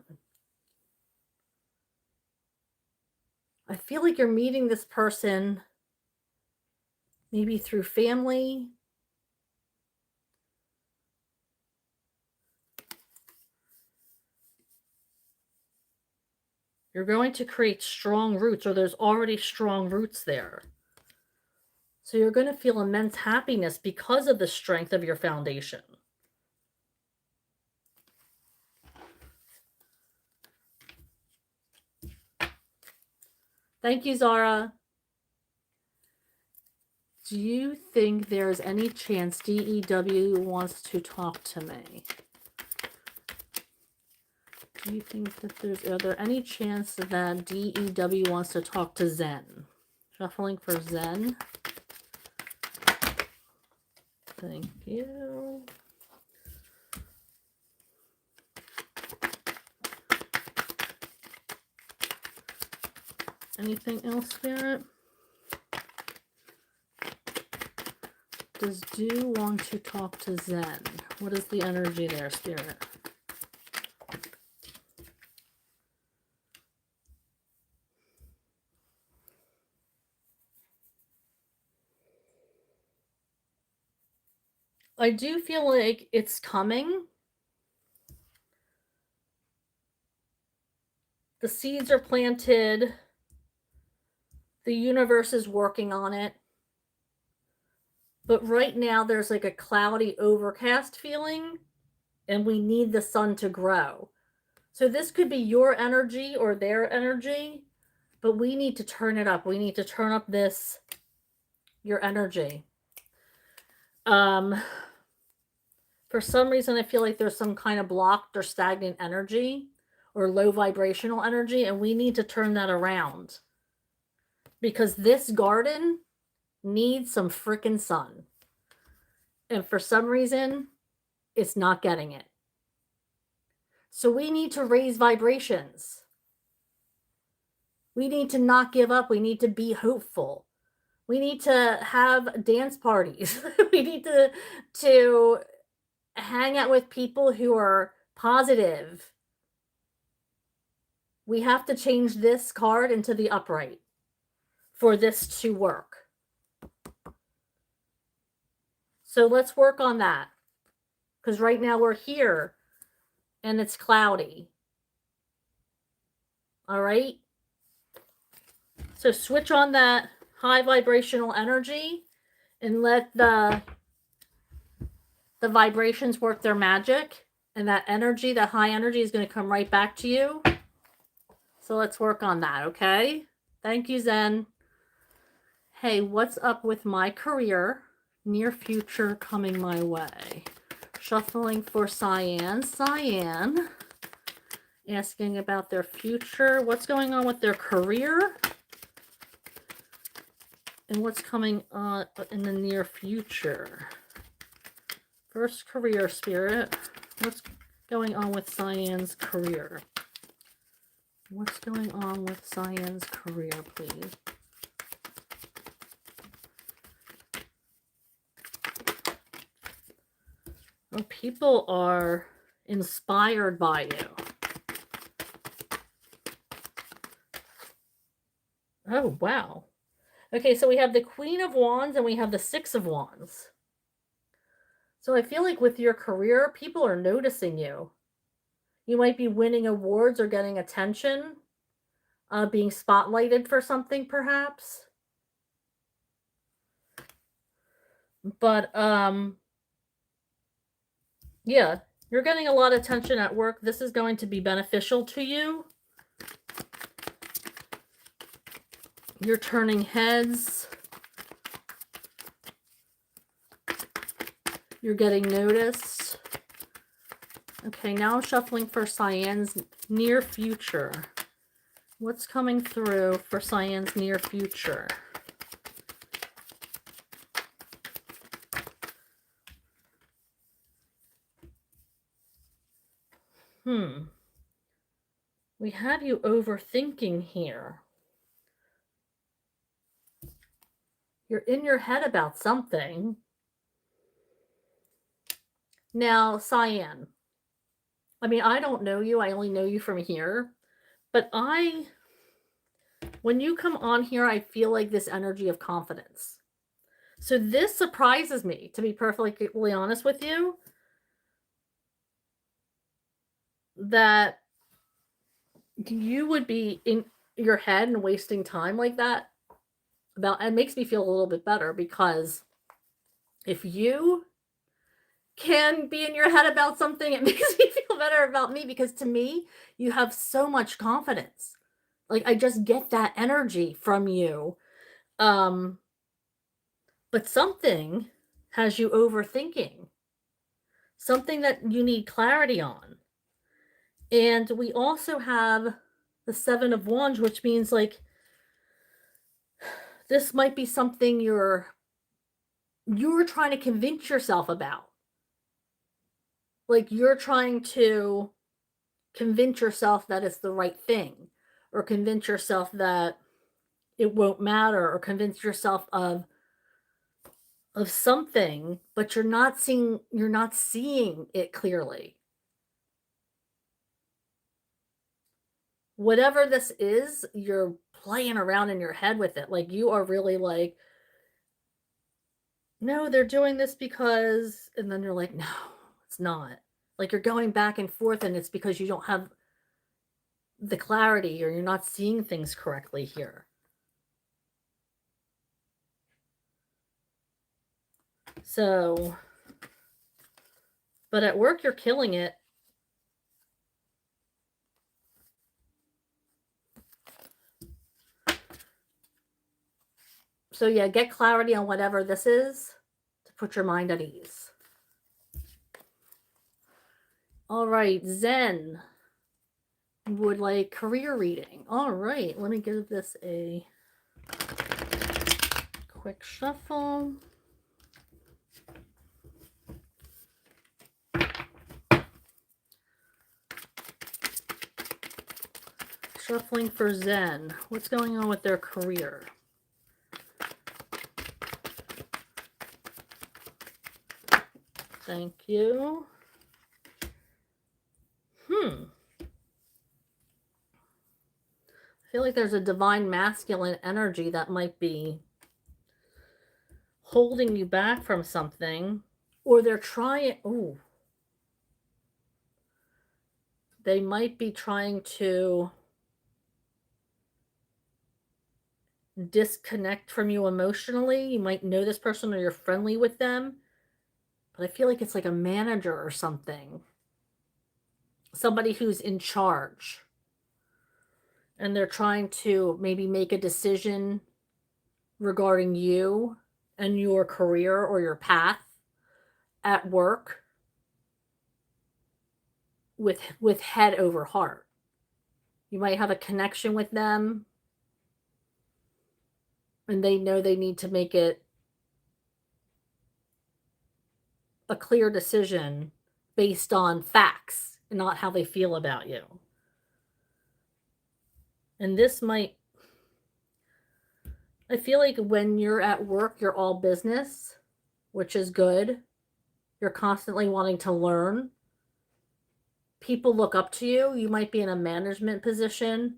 I feel like you're meeting this person maybe through family. You're going to create strong roots, or there's already strong roots there. So you're going to feel immense happiness because of the strength of your foundation. Thank you, Zara. Do you think there's any chance DEW wants to talk to me? Do you think that are there any chance that DEW wants to talk to Zen? Shuffling for Zen. Thank you. Anything else, Spirit? Does Do want to talk to Zen? What is the energy there, Spirit? I do feel like it's coming. The seeds are planted. The universe is working on it. But right now there's like a cloudy, overcast feeling, and we need the sun to grow. So this could be your energy or their energy, but we need to turn it up. We need to turn up your energy. For some reason, I feel like there's some kind of blocked or stagnant energy or low vibrational energy, and we need to turn that around. Because this garden needs some freaking sun. And for some reason, it's not getting it. So we need to raise vibrations. We need to not give up. We need to be hopeful. We need to have dance parties. We need to hang out with people who are positive. We have to change this card into the upright for this to work. So let's work on that. Because right now we're here and it's cloudy. All right? So switch on that high vibrational energy and let the vibrations work their magic. And that energy, that high energy, is going to come right back to you. So let's work on that, okay? Thank you, Zen. Hey, what's up with my career? Near future coming my way. Shuffling for Cyan. Cyan asking about their future. What's going on with their career? And what's coming on in the near future? First, career, Spirit. What's going on with Cyan's career? What's going on with Cyan's career, please? Oh, people are inspired by you. Oh, wow. Okay, so we have the Queen of Wands and we have the Six of Wands. So I feel like with your career, people are noticing you. You might be winning awards or getting attention, being spotlighted for something perhaps. But, yeah, you're getting a lot of attention at work. This is going to be beneficial to you. You're turning heads. You're getting noticed. Okay, now I'm shuffling for Cyan's near future. What's coming through for Cyan's near future? We have you overthinking here. You're in your head about something. Now, Cyan, I mean, I don't know you. I only know you from here. But when you come on here, I feel like this energy of confidence. So this surprises me, to be perfectly honest with you, that you would be in your head and wasting time like that. It makes me feel a little bit better, because if you can be in your head about something, it makes me feel better about me, because to me, you have so much confidence. Like, I just get that energy from you. But something has you overthinking. Something that you need clarity on. And we also have the Seven of Wands, which means, like, this might be something you're trying to convince yourself about. Like, you're trying to convince yourself that it's the right thing, or convince yourself that it won't matter, or convince yourself of something, but you're not seeing it clearly. Whatever this is, you're playing around in your head with it. Like, you are really like, no, they're doing this because, and then you're like, no, it's not. Like, you're going back and forth, and it's because you don't have the clarity, or you're not seeing things correctly here. So, but at work, you're killing it. So yeah, get clarity on whatever this is to put your mind at ease. All right, Zen would like career reading. All right, let me give this a quick shuffle. Shuffling for Zen. What's going on with their career? Thank you. I feel like there's a divine masculine energy that might be holding you back from something. Or they're trying... Ooh. They might be trying to disconnect from you emotionally. You might know this person or you're friendly with them. But I feel like it's like a manager or something. Somebody who's in charge. And they're trying to maybe make a decision regarding you and your career or your path at work with head over heart. You might have a connection with them and they know they need to make it a clear decision based on facts and not how they feel about you. And this might, I feel like when you're at work, you're all business, which is good. You're constantly wanting to learn. People look up to you. You might be in a management position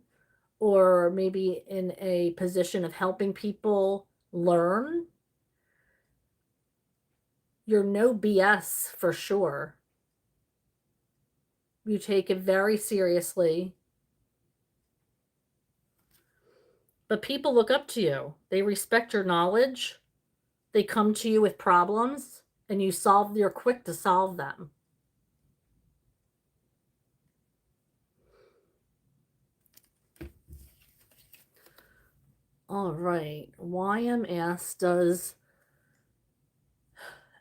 or maybe in a position of helping people learn. You're no BS for sure. You take it very seriously. But people look up to you. They respect your knowledge. They come to you with problems and you're quick to solve them. All right. YMS, does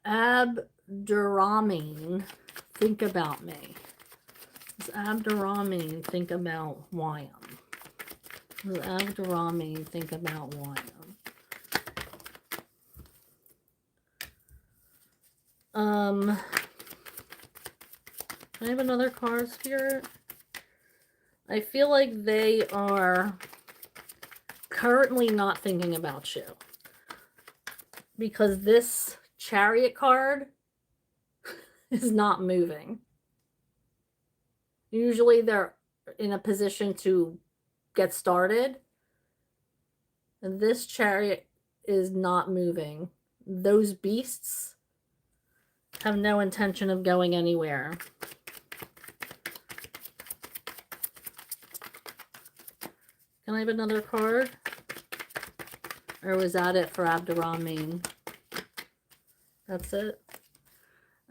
Abdurrahman think about me? Does Abdurrahman think about YM? Does Abdurrahman think about YM? Can I have another card, Spirit? I feel like they are currently not thinking about you. Because this Chariot card is not moving. Usually they're in a position to get started. And this Chariot is not moving. Those beasts have no intention of going anywhere. Can I have another card? Or was that it for Abdurrahman? That's it?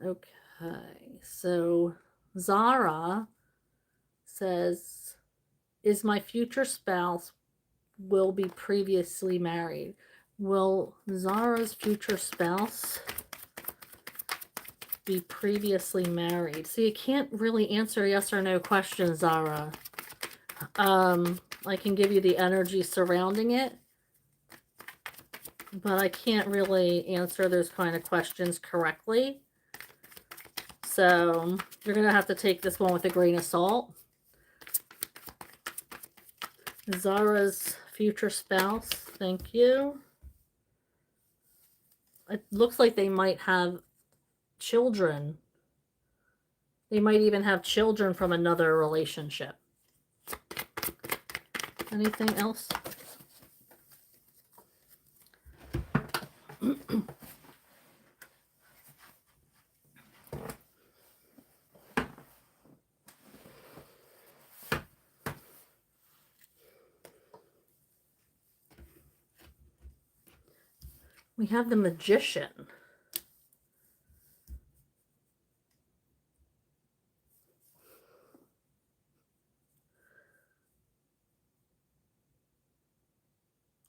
Okay, so Zara says, is my future spouse will be previously married? Will Zara's future spouse be previously married? So you can't really answer yes or no questions, Zara. I can give you the energy surrounding it, but I can't really answer those kind of questions correctly. So you're going to have to take this one with a grain of salt. Zara's future spouse, thank you. It looks like they might have children. They might even have children from another relationship. Anything else? We have the Magician.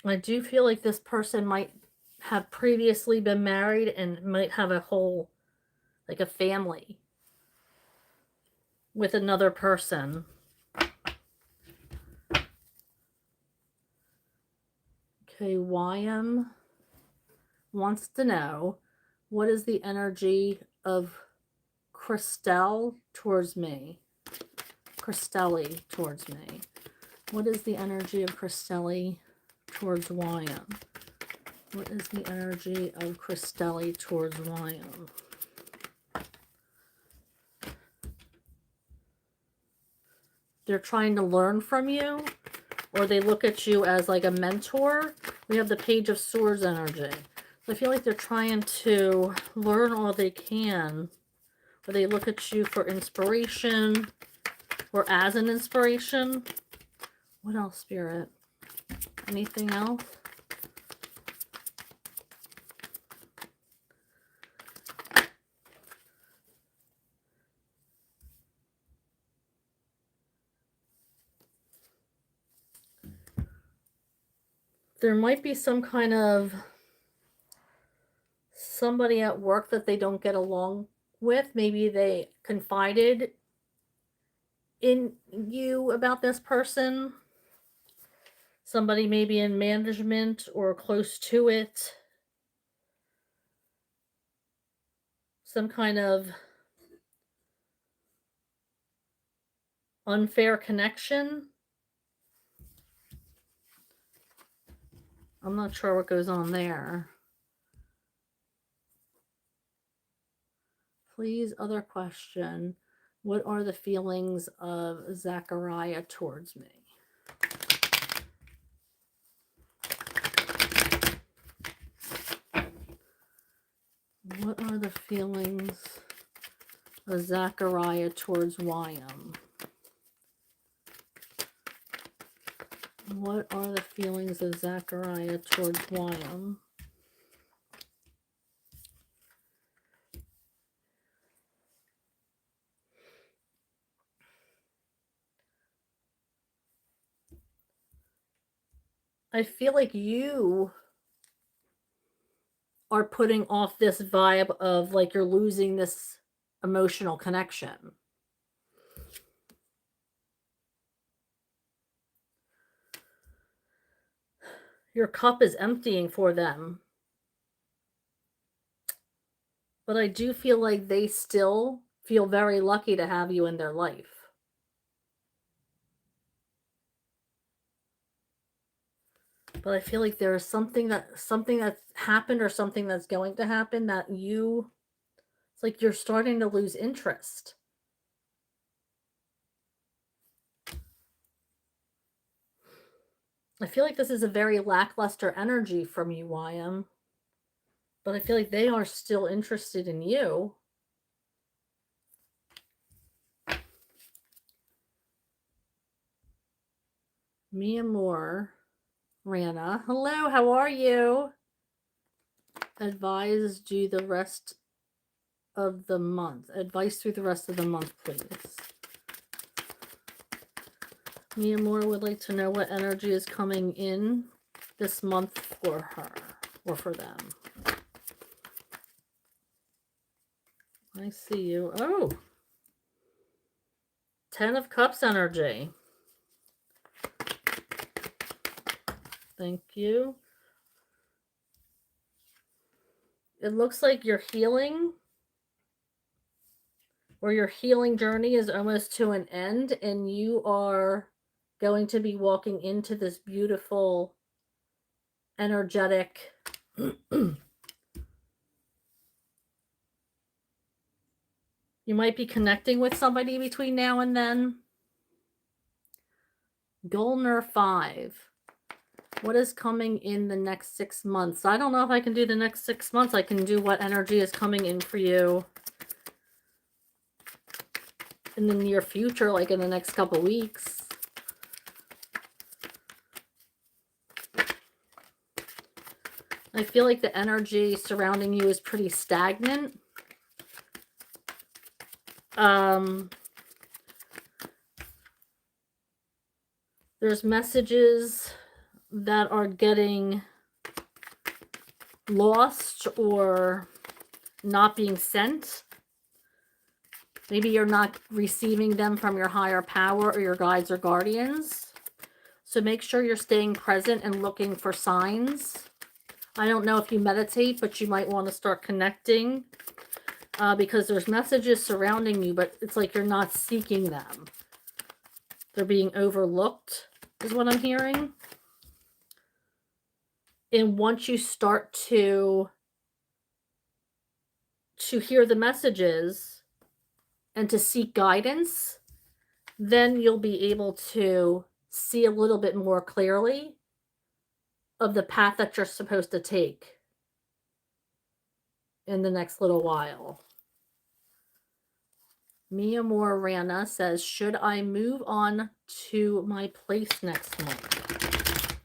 I do feel like this person might have previously been married and might have a whole, like a family with another person. Okay, YM. wants to know, what is the energy of Christelle towards me? Christelle towards me. What is the energy of Christelle towards YM? What is the energy of Christelle towards YM? They're trying to learn from you, or they look at you as like a mentor. We have the Page of Swords energy. I feel like they're trying to learn all they can, or they look at you for inspiration, or as an inspiration. What else, Spirit? Anything else? There might be some kind of somebody at work that they don't get along with. Maybe they confided in you about this person. Somebody maybe in management or close to it. Some kind of unfair connection. I'm not sure what goes on there. Please, other question. What are the feelings of Zachariah towards me? What are the feelings of Zachariah towards YM? What are the feelings of Zachariah towards YM? I feel like you are putting off this vibe of like you're losing this emotional connection. Your cup is emptying for them. But I do feel like they still feel very lucky to have you in their life. But I feel like there is something that's happened or something that's going to happen that it's like you're starting to lose interest. I feel like this is a very lackluster energy from you, YM. But I feel like they are still interested in you. Mia Moore, Rana. Hello, how are you? Advise do the rest of the month. Advice through the rest of the month, please. Mia Moore would like to know what energy is coming in this month for her or for them. I see you. Oh, 10 of Cups energy. Thank you. It looks like you're healing, or your healing journey is almost to an end, and you are going to be walking into this beautiful, energetic you might be connecting with somebody between now and then. Golner 5. What is coming in the next 6 months? I don't know if I can do the next 6 months. I can do what energy is coming in for you in the near future, like in the next couple weeks. I feel like the energy surrounding you is pretty stagnant. There's messages that are getting lost or not being sent. Maybe you're not receiving them from your higher power or your guides or guardians. So make sure you're staying present and looking for signs I don't know if you meditate, but you might want to start connecting because there's messages surrounding you, but it's like you're not seeking them. They're being overlooked, is what I'm hearing. And once you start to hear the messages and to seek guidance, then you'll be able to see a little bit more clearly of the path that you're supposed to take in the next little while. Mia Morana says, should I move on to my place next month?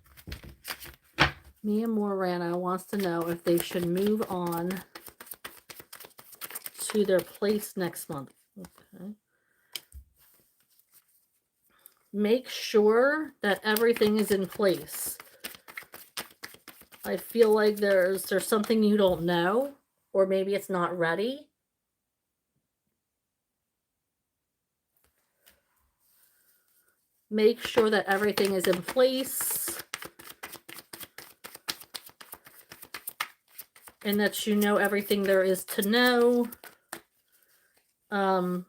Mia Morana wants to know if they should move on to their place next month. Okay. Make sure that everything is in place. I feel like there's something you don't know, or maybe it's not ready. Make sure that everything is in place and that you know everything there is to know. Because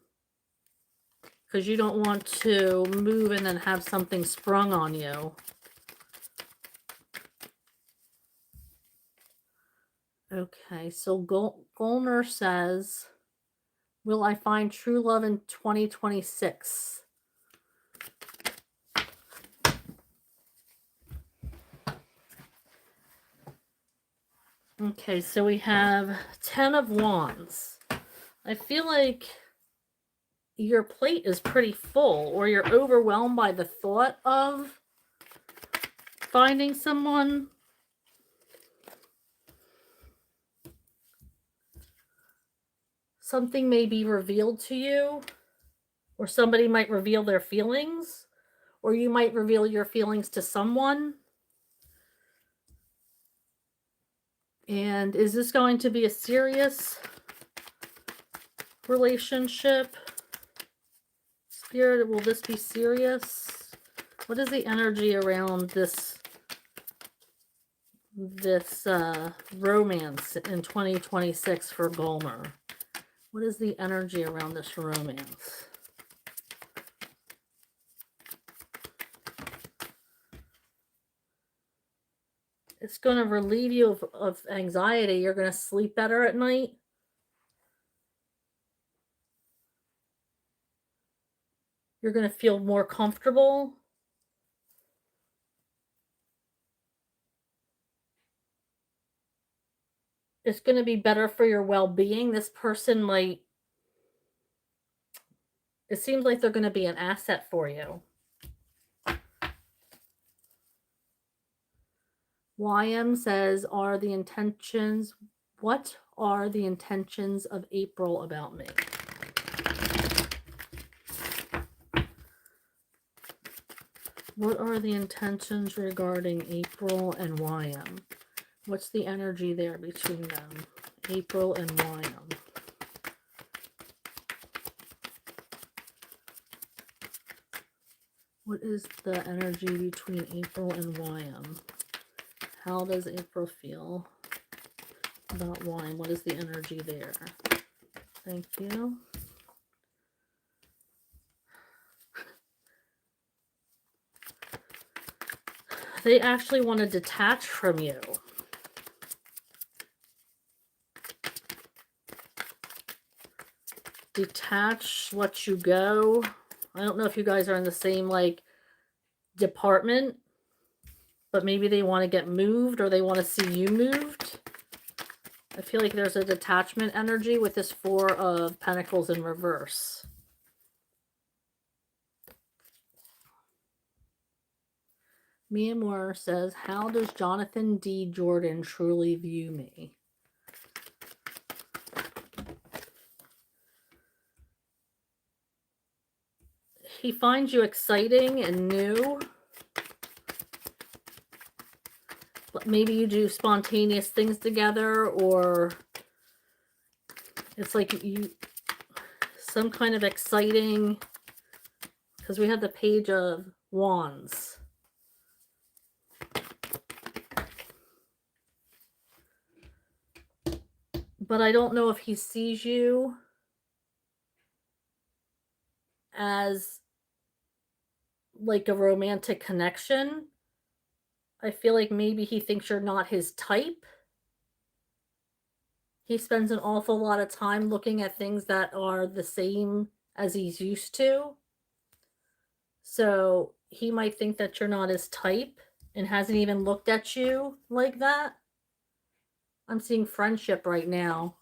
you don't want to move and then have something sprung on you. Okay, so Golner says, will I find true love in 2026? Okay, so we have 10 of Wands. I feel like your plate is pretty full, or you're overwhelmed by the thought of finding someone. Something may be revealed to you, or somebody might reveal their feelings, or you might reveal your feelings to someone. And is this going to be a serious relationship? Spirit, will this be serious? What is the energy around this romance in 2026 for Golmer? What is the energy around this romance? It's going to relieve you of anxiety. You're going to sleep better at night. You're going to feel more comfortable. It's going to be better for your well-being. This person might, it seems like they're going to be an asset for you. YM says, what are the intentions of April about me? What are the intentions regarding April and YM? What's the energy there between them? April and YM. What is the energy between April and YM? How does April feel about YM? What is the energy there? Thank you. They actually want to detach from you. Detach, let you go. I don't know if you guys are in the same, like, department, but maybe they want to get moved or they want to see you moved. I feel like there's a detachment energy with this Four of Pentacles in reverse. Mia Moore says, how does Jonathan D. Jordan truly view me? He finds you exciting and new. Maybe you do spontaneous things together, or it's like some kind of exciting, because we have the Page of Wands. but I don't know if he sees you as like a romantic connection. I feel like maybe he thinks you're not his type. He spends an awful lot of time looking at things that are the same as he's used to. So he might think that you're not his type and hasn't even looked at you like that. I'm seeing friendship right now.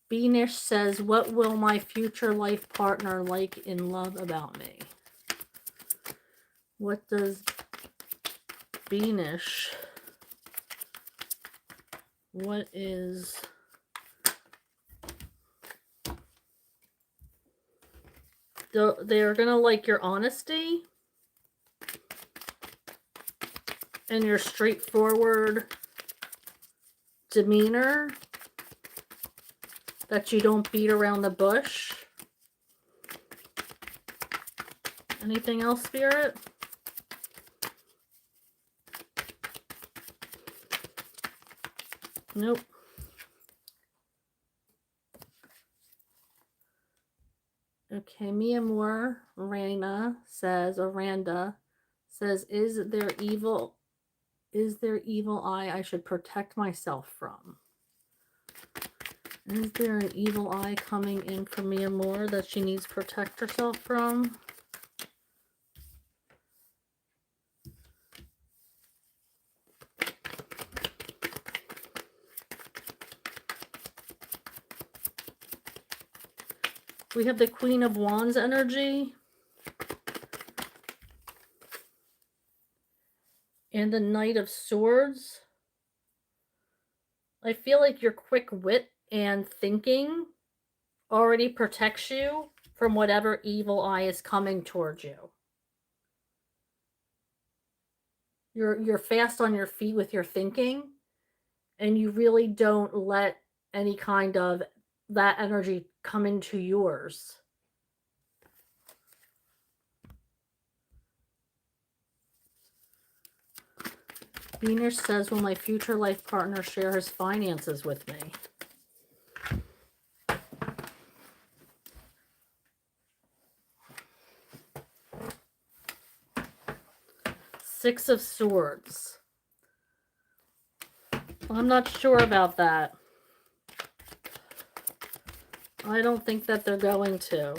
Beanish says, what will my future life partner like in love about me? What does Beanish, what is... They're gonna like your honesty and your straightforward demeanor, that you don't beat around the bush. Anything else, Spirit? Nope. Okay, Mia Moore, Randa says, is there evil eye I should protect myself from? Is there an evil eye coming in for Mia Moore that she needs to protect herself from? We have the Queen of Wands energy and the Knight of Swords. I feel like your quick wit and thinking already protects you from whatever evil eye is coming towards you. You're fast on your feet with your thinking, and you really don't let any kind of that energy come into yours. Venus says, will my future life partner share his finances with me? Six of Swords. I'm not sure about that. I don't think that they're going to.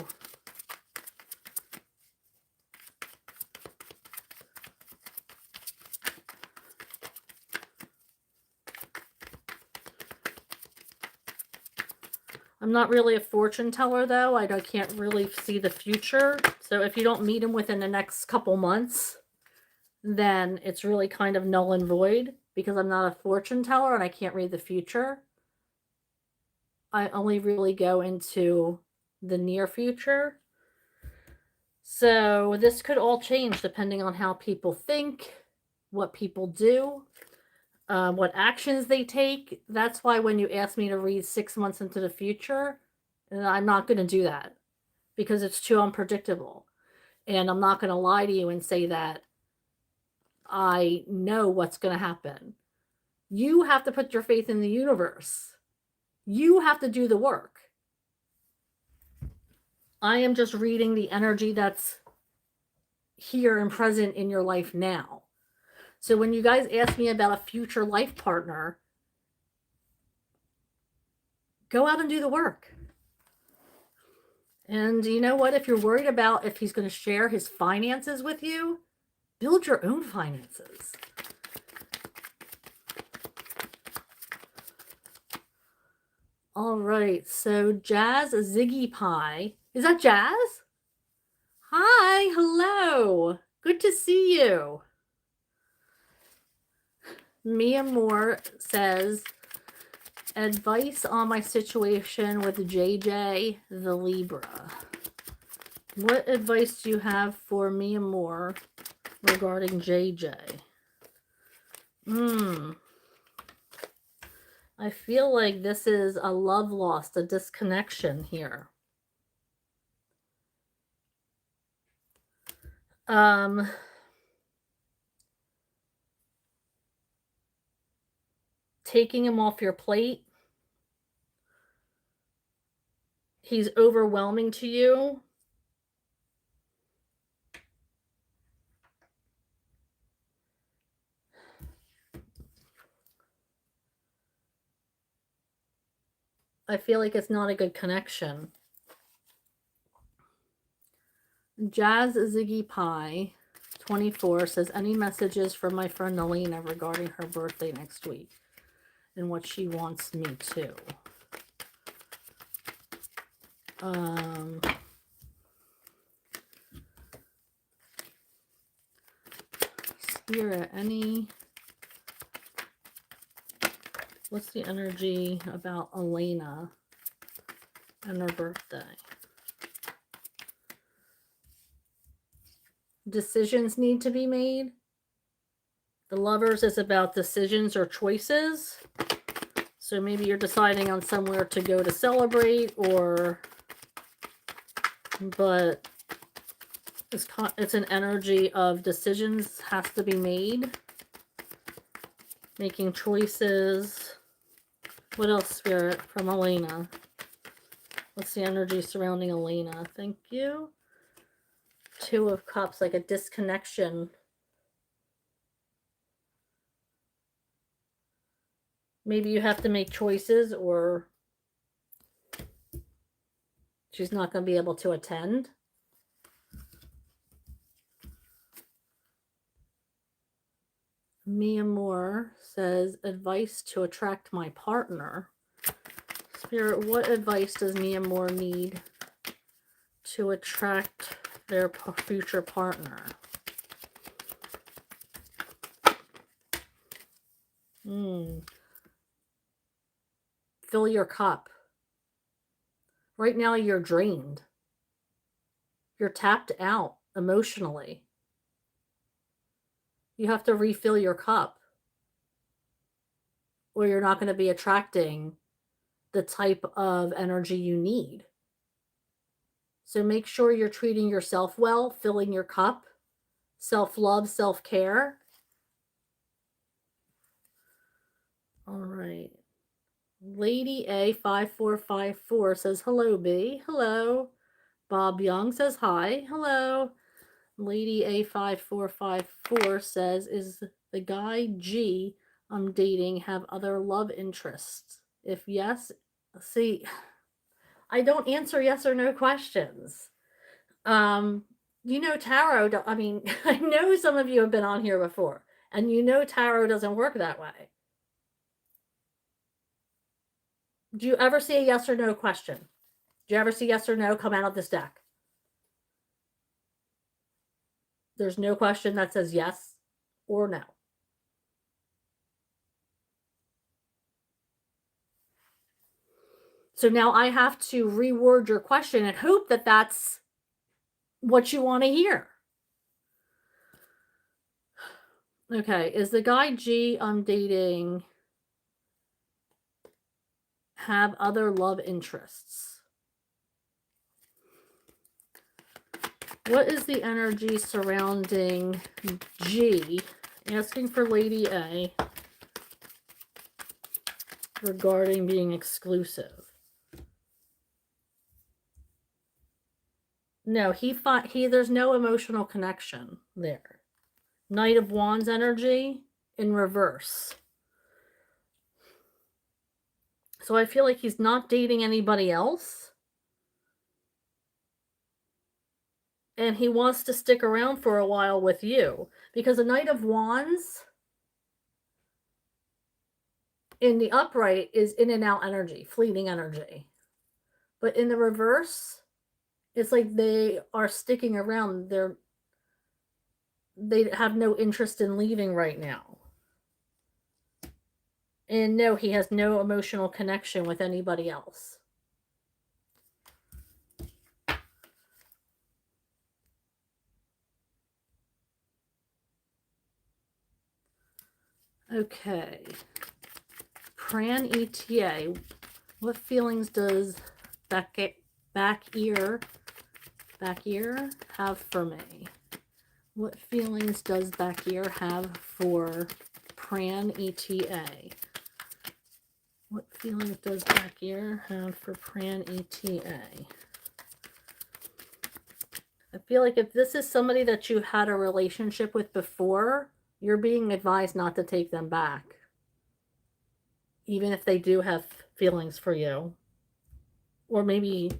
I'm not really a fortune teller, though. I can't really see the future. So if you don't meet him within the next couple months, then it's really kind of null and void, because I'm not a fortune teller and I can't read the future. I only really go into the near future. So this could all change depending on how people think, what people do, what actions they take. That's why when you ask me to read 6 months into the future, I'm not going to do that, because it's too unpredictable. And I'm not going to lie to you and say that I know what's going to happen. You have to put your faith in the universe. You have to do the work. I am just reading the energy that's here and present in your life now. So when you guys ask me about a future life partner, go out and do the work. And you know what? If you're worried about if he's going to share his finances with you, build your own finances. All right, so Jazz Ziggy Pie. Is that Jazz? Hi, hello. Good to see you. Mia Moore says, advice on my situation with JJ the Libra. What advice do you have for Mia Moore regarding JJ? I feel like this is a love lost, a disconnection here. taking him off your plate. He's overwhelming to you. I feel like it's not a good connection. Jazz Ziggy Pie 24 says, any messages from my friend Elena regarding her birthday next week and what she wants me to? Spirit, what's the energy about Elena and her birthday? Decisions need to be made. The Lovers is about decisions or choices. So maybe you're deciding on somewhere to go to celebrate, but it's an energy of decisions has to be made. Making choices. What else, Spirit, from Elena? What's the energy surrounding Elena? Thank you. Two of Cups, like a disconnection. Maybe you have to make choices, or she's not going to be able to attend. Mia Moore says, advice to attract my partner. Spirit, what advice does Mia Moore need to attract their future partner? Fill your cup. Right now you're drained. You're tapped out emotionally. You have to refill your cup, or you're not going to be attracting the type of energy you need. So make sure you're treating yourself well, filling your cup, self-love, self-care. All right. Lady A5454 says, hello, B. Hello. Bob Young says, hi. Hello. Lady A5454 says, is the guy G I'm dating have other love interests? If yes, see, I don't answer yes or no questions. You know, tarot, I mean, I know some of you have been on here before, and you know tarot doesn't work that way. Do you ever see a yes or no question? Do you ever see yes or no come out of this deck? There's no question that says yes or no. So now I have to reword your question and hope that that's what you want to hear. Okay, is the guy G I'm dating have other love interests? What is the energy surrounding G, asking for Lady A, regarding being exclusive? No, there's no emotional connection there. Knight of Wands energy in reverse. So I feel like he's not dating anybody else. And he wants to stick around for a while with you. Because the Knight of Wands in the upright is in and out energy, fleeting energy. But in the reverse, it's like they are sticking around. They have no interest in leaving right now. And no, he has no emotional connection with anybody else. Okay. Pran ETA. What feelings does back ear have for me? What feelings does back ear have for Pran ETA? What feelings does back ear have for Pran ETA? I feel like if this is somebody that you had a relationship with before, you're being advised not to take them back. Even if they do have feelings for you. Or maybe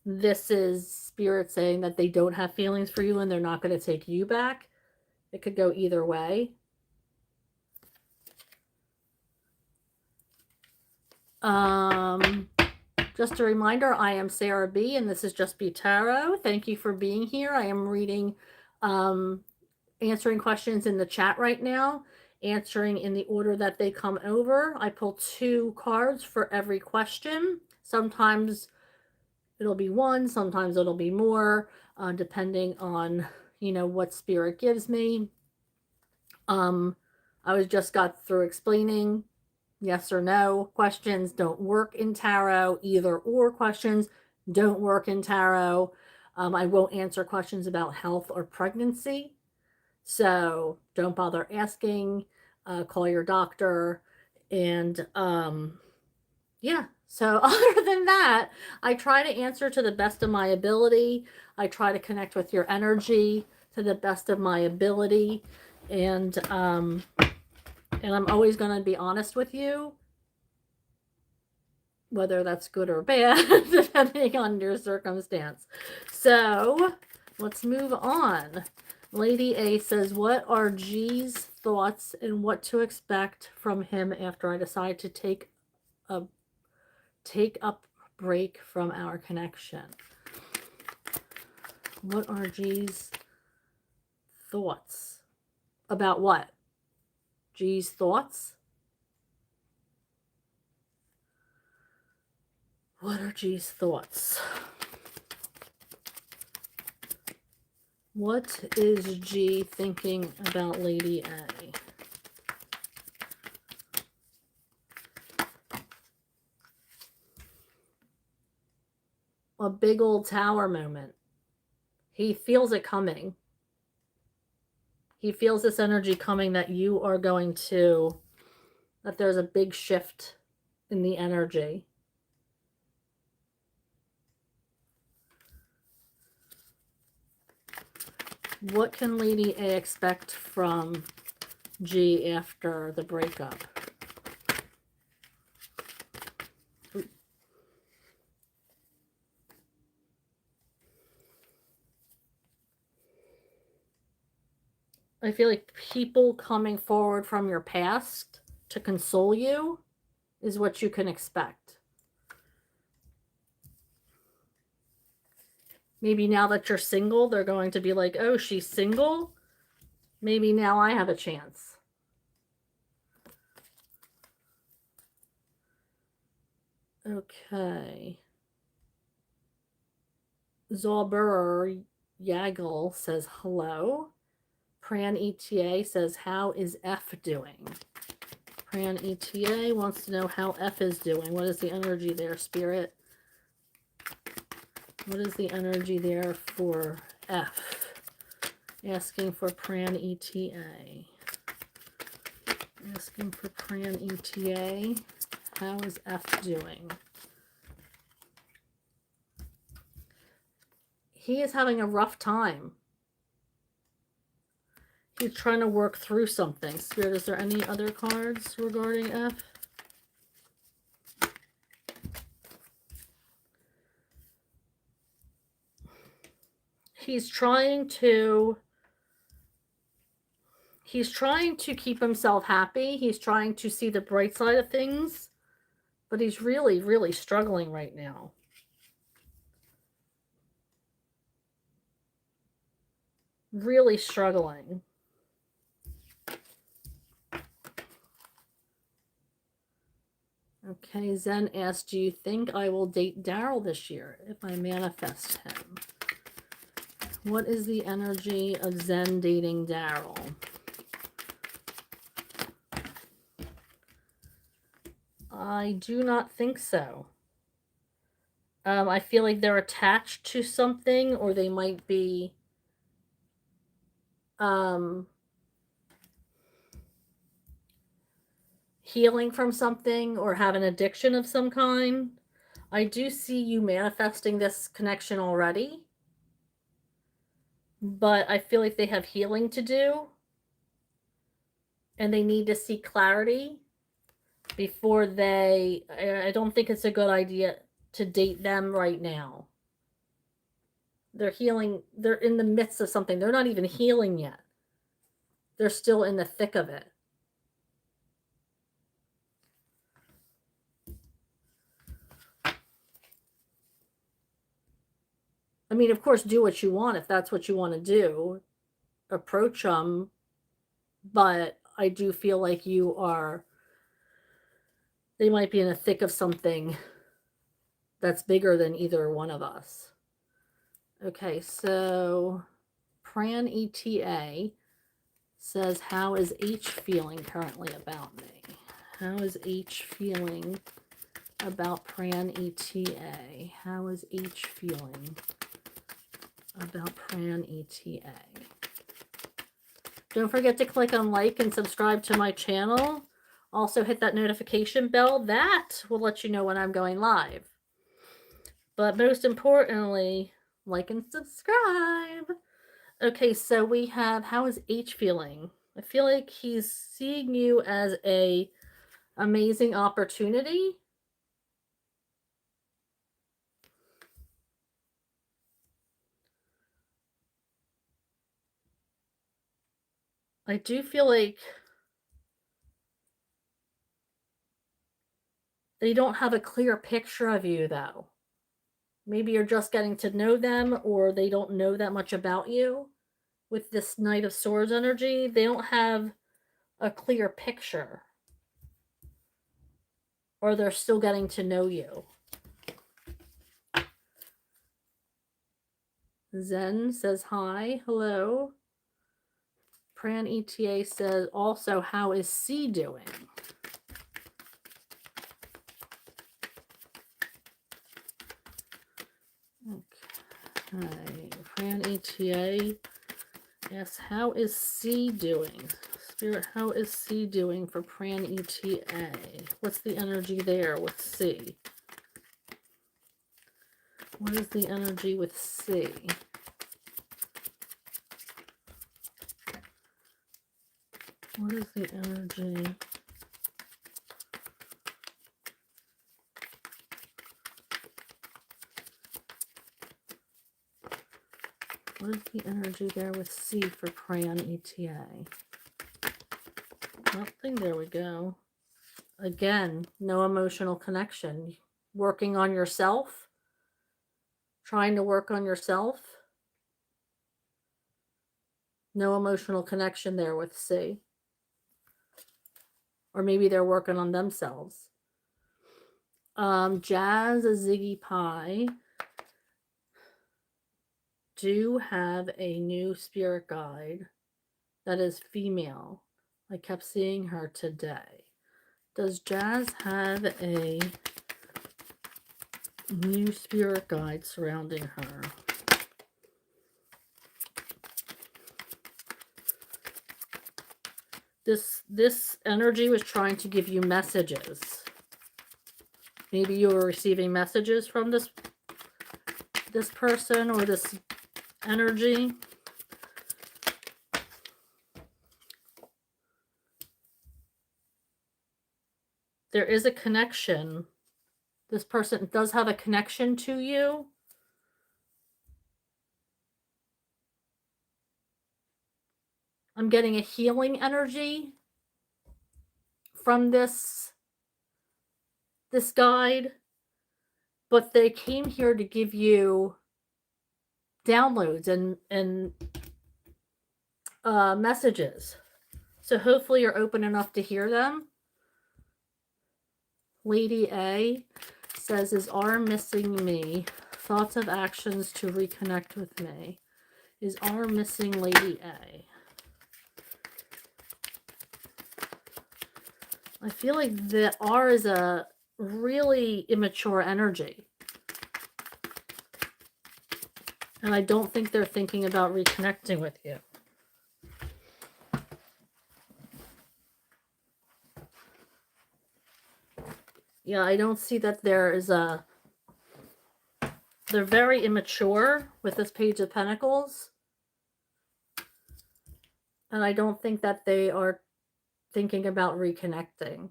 this is spirit saying that they don't have feelings for you and they're not going to take you back. It could go either way. Just a reminder, I am Sarah B, and this is Just Be Tarot. Thank you for being here. I am reading, answering questions in the chat right now, answering in the order that they come over. I pull 2 cards for every question. Sometimes it'll be 1, sometimes it'll be more, depending on, what spirit gives me. I just got through explaining yes or no questions don't work in tarot. Either or questions don't work in tarot. I won't answer questions about health or pregnancy. So don't bother asking. Call your doctor. And yeah. So other than that, I try to answer to the best of my ability. I try to connect with your energy to the best of my ability. And I'm always going to be honest with you, whether that's good or bad, depending on your circumstance. So let's move on. Lady A says, what are G's thoughts and what to expect from him after I decide to take a break from our connection? What are G's thoughts? About what? G's thoughts? What are G's thoughts? What is G thinking about Lady A? A big old tower moment. He feels it coming. He feels this energy coming that you are going to, that there's a big shift in the energy. What can Lady A expect from G after the breakup? I feel like people coming forward from your past to console you is what you can expect. Maybe now that you're single, they're going to be like, oh, she's single? Maybe now I have a chance. Okay. Zauber Yaggle says hello. Pran ETA says, how is F doing? Pran ETA wants to know how F is doing. What is the energy there, Spirit? What is the energy there for F? Asking for Pran ETA. Asking for Pran ETA. How is F doing? He is having a rough time. He's trying to work through something. Spirit, is there any other cards regarding F? He's trying to keep himself happy. He's trying to see the bright side of things, but he's really, really struggling right now. Really struggling. Okay, Zen asks, do you think I will date Daryl this year if I manifest him? What is the energy of Zen dating Daryl? I do not think so. I feel like they're attached to something, or they might be healing from something or have an addiction of some kind. I do see you manifesting this connection already, but I feel like they have healing to do and they need to see clarity before they, I don't think it's a good idea to date them right now. They're healing, they're in the midst of something. They're not even healing yet. They're still in the thick of it. I mean, of course, do what you want if that's what you want to do. Approach them, but I do feel like they might be in the thick of something that's bigger than either one of us. Okay, so Pran ETA says, how is H feeling currently about me? How is H feeling about Pran ETA? How is H feeling about Pran ETA? Don't forget to click on like and subscribe to my channel. Also hit that notification bell. That will let you know when I'm going live. But most importantly, like and subscribe. Okay, so we have, how is H feeling? I feel like he's seeing you as a amazing opportunity. I do feel like they don't have a clear picture of you, though. Maybe you're just getting to know them, or they don't know that much about you. With this Knight of Swords energy, they don't have a clear picture. Or they're still getting to know you. Zen says hi, hello. Pran ETA says also, how is C doing? Okay, Pran ETA, yes, how is C doing? Spirit, how is C doing for Pran ETA? What's the energy there with C? What is the energy with C? What is the energy? What is the energy there with C for Pran ETA? Nothing, there we go. Again, no emotional connection. Working on yourself. Trying to work on yourself. No emotional connection there with C. Or maybe they're working on themselves. Jazz, Ziggy Pie do have a new spirit guide that is female. I kept seeing her today. Does Jazz have a new spirit guide surrounding her? This energy was trying to give you messages. Maybe you were receiving messages from this person or this energy. There is a connection. This person does have a connection to you. I'm getting a healing energy from this guide, but they came here to give you downloads and messages. So hopefully you're open enough to hear them. Lady A says, is R missing me? Thoughts of actions to reconnect with me. Is R missing Lady A? I feel like that R is a really immature energy. And I don't think they're thinking about reconnecting with you. Yeah, I don't see that there is a... They're very immature with this Page of Pentacles. And I don't think that they are thinking about reconnecting.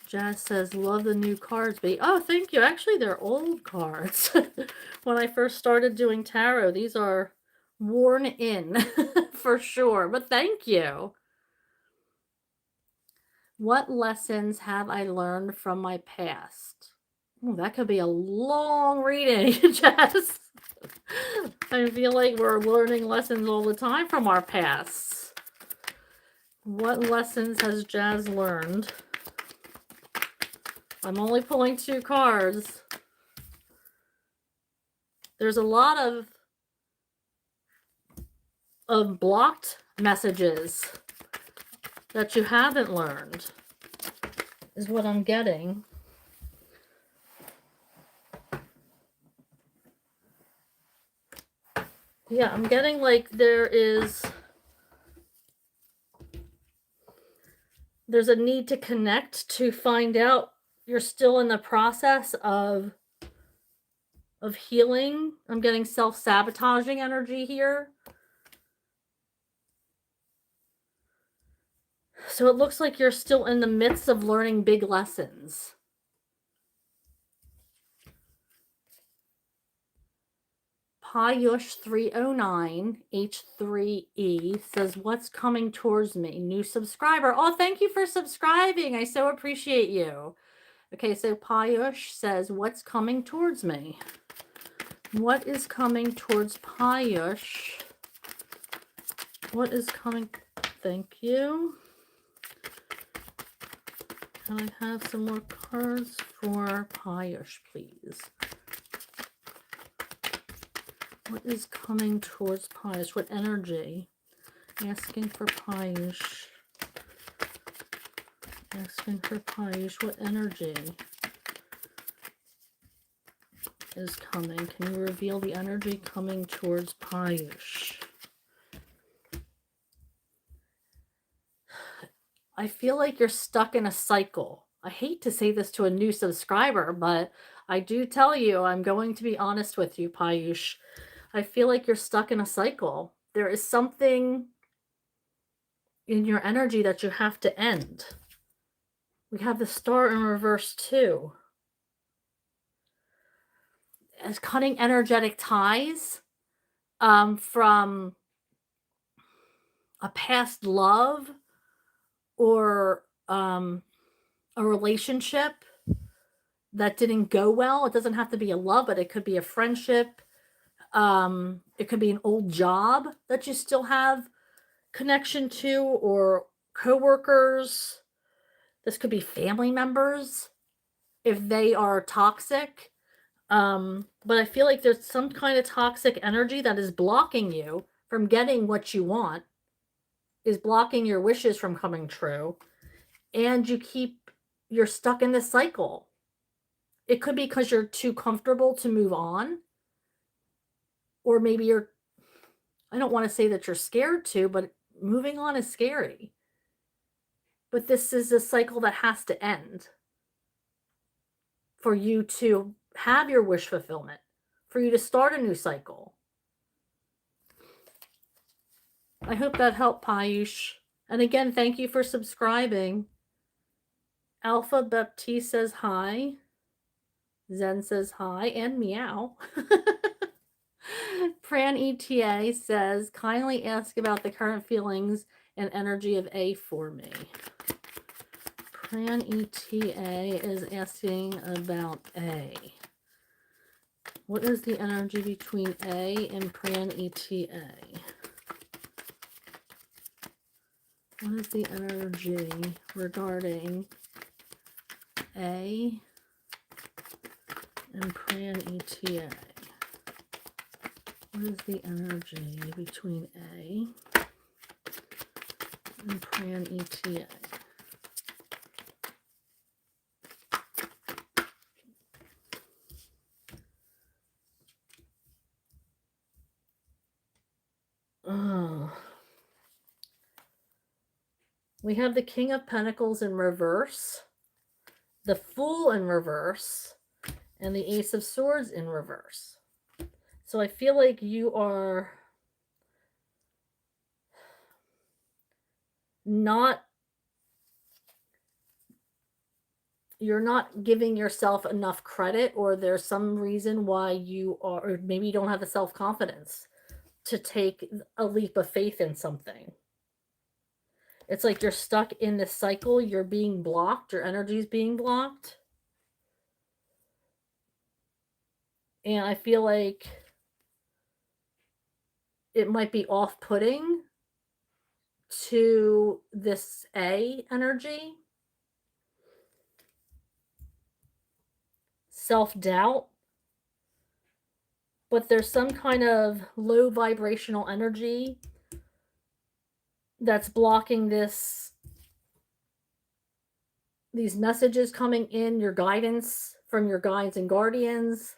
Jazz says, love the new cards, B. Oh, thank you. Actually, they're old cards. When I first started doing tarot, these are worn in for sure. But thank you. What lessons have I learned from my past? Oh, that could be a long reading, Jess. I feel like we're learning lessons all the time from our pasts. What lessons has Jazz learned? I'm only pulling 2 cards. There's a lot of blocked messages that you haven't learned, is what I'm getting. Yeah, I'm getting like there's a need to connect to find out you're still in the process of healing. I'm getting self-sabotaging energy here. So it looks like you're still in the midst of learning big lessons. Payush 309 H3E says, what's coming towards me? New subscriber. Oh, thank you for subscribing. I so appreciate you. Okay, so Payush says, what's coming towards me? What is coming towards Payush? What is coming? Thank you. Can I have some more cards for Payush, please? What is coming towards Payush? What energy? Asking for Payush. Asking for Payush. What energy is coming? Can you reveal the energy coming towards Payush? I feel like you're stuck in a cycle. I hate to say this to a new subscriber, but I do tell you, I'm going to be honest with you, Payush. I feel like you're stuck in a cycle. There is something in your energy that you have to end. We have the Star in reverse too. As cutting energetic ties from a past love or a relationship that didn't go well. It doesn't have to be a love, but it could be a friendship. It could be an old job that you still have connection to, or coworkers. This could be family members if they are toxic. But I feel like there's some kind of toxic energy that is blocking you from getting what you want, is blocking your wishes from coming true, and you're stuck in this cycle. It could be because you're too comfortable to move on, or maybe I don't want to say that you're scared to, but moving on is scary. But this is a cycle that has to end for you to have your wish fulfillment, for you to start a new cycle. I hope that helped, Payush. And again, thank you for subscribing. Alpha Baptiste says hi. Zen says hi, and meow. Pran ETA says, kindly ask about the current feelings and energy of A for me. Pran ETA is asking about A. What is the energy between A and Pran ETA? What is the energy regarding A and Pran ETA? What is the energy between A and Pran ETA? We have the King of Pentacles in reverse, the Fool in reverse, and the Ace of Swords in reverse. So I feel like you are not, you're not giving yourself enough credit, or there's some reason why you are, or maybe you don't have the self-confidence to take a leap of faith in something. It's like you're stuck in this cycle, you're being blocked, your energy is being blocked. And I feel like it might be off-putting to this A energy. Self-doubt. But there's some kind of low vibrational energy that's blocking these messages coming in, your guidance from your guides and guardians.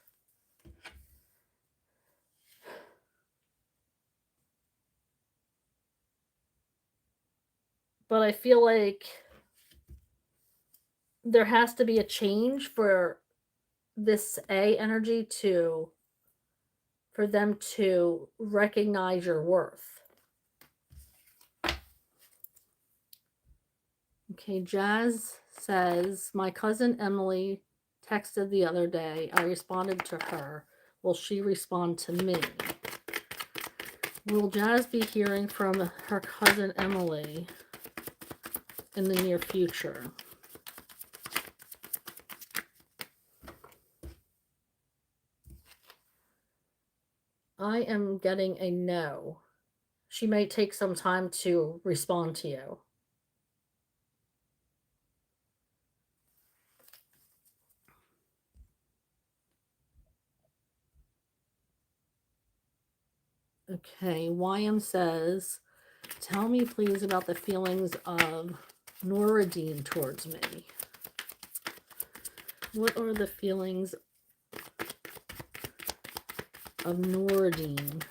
But I feel like there has to be a change for this A energy for them to recognize your worth. Okay, Jazz says, my cousin Emily texted the other day. I responded to her. Will she respond to me? Will Jazz be hearing from her cousin Emily in the near future? I am getting a no. She may take some time to respond to you. Okay, YM says, tell me please about the feelings of Noradine towards me. What are the feelings of Noradine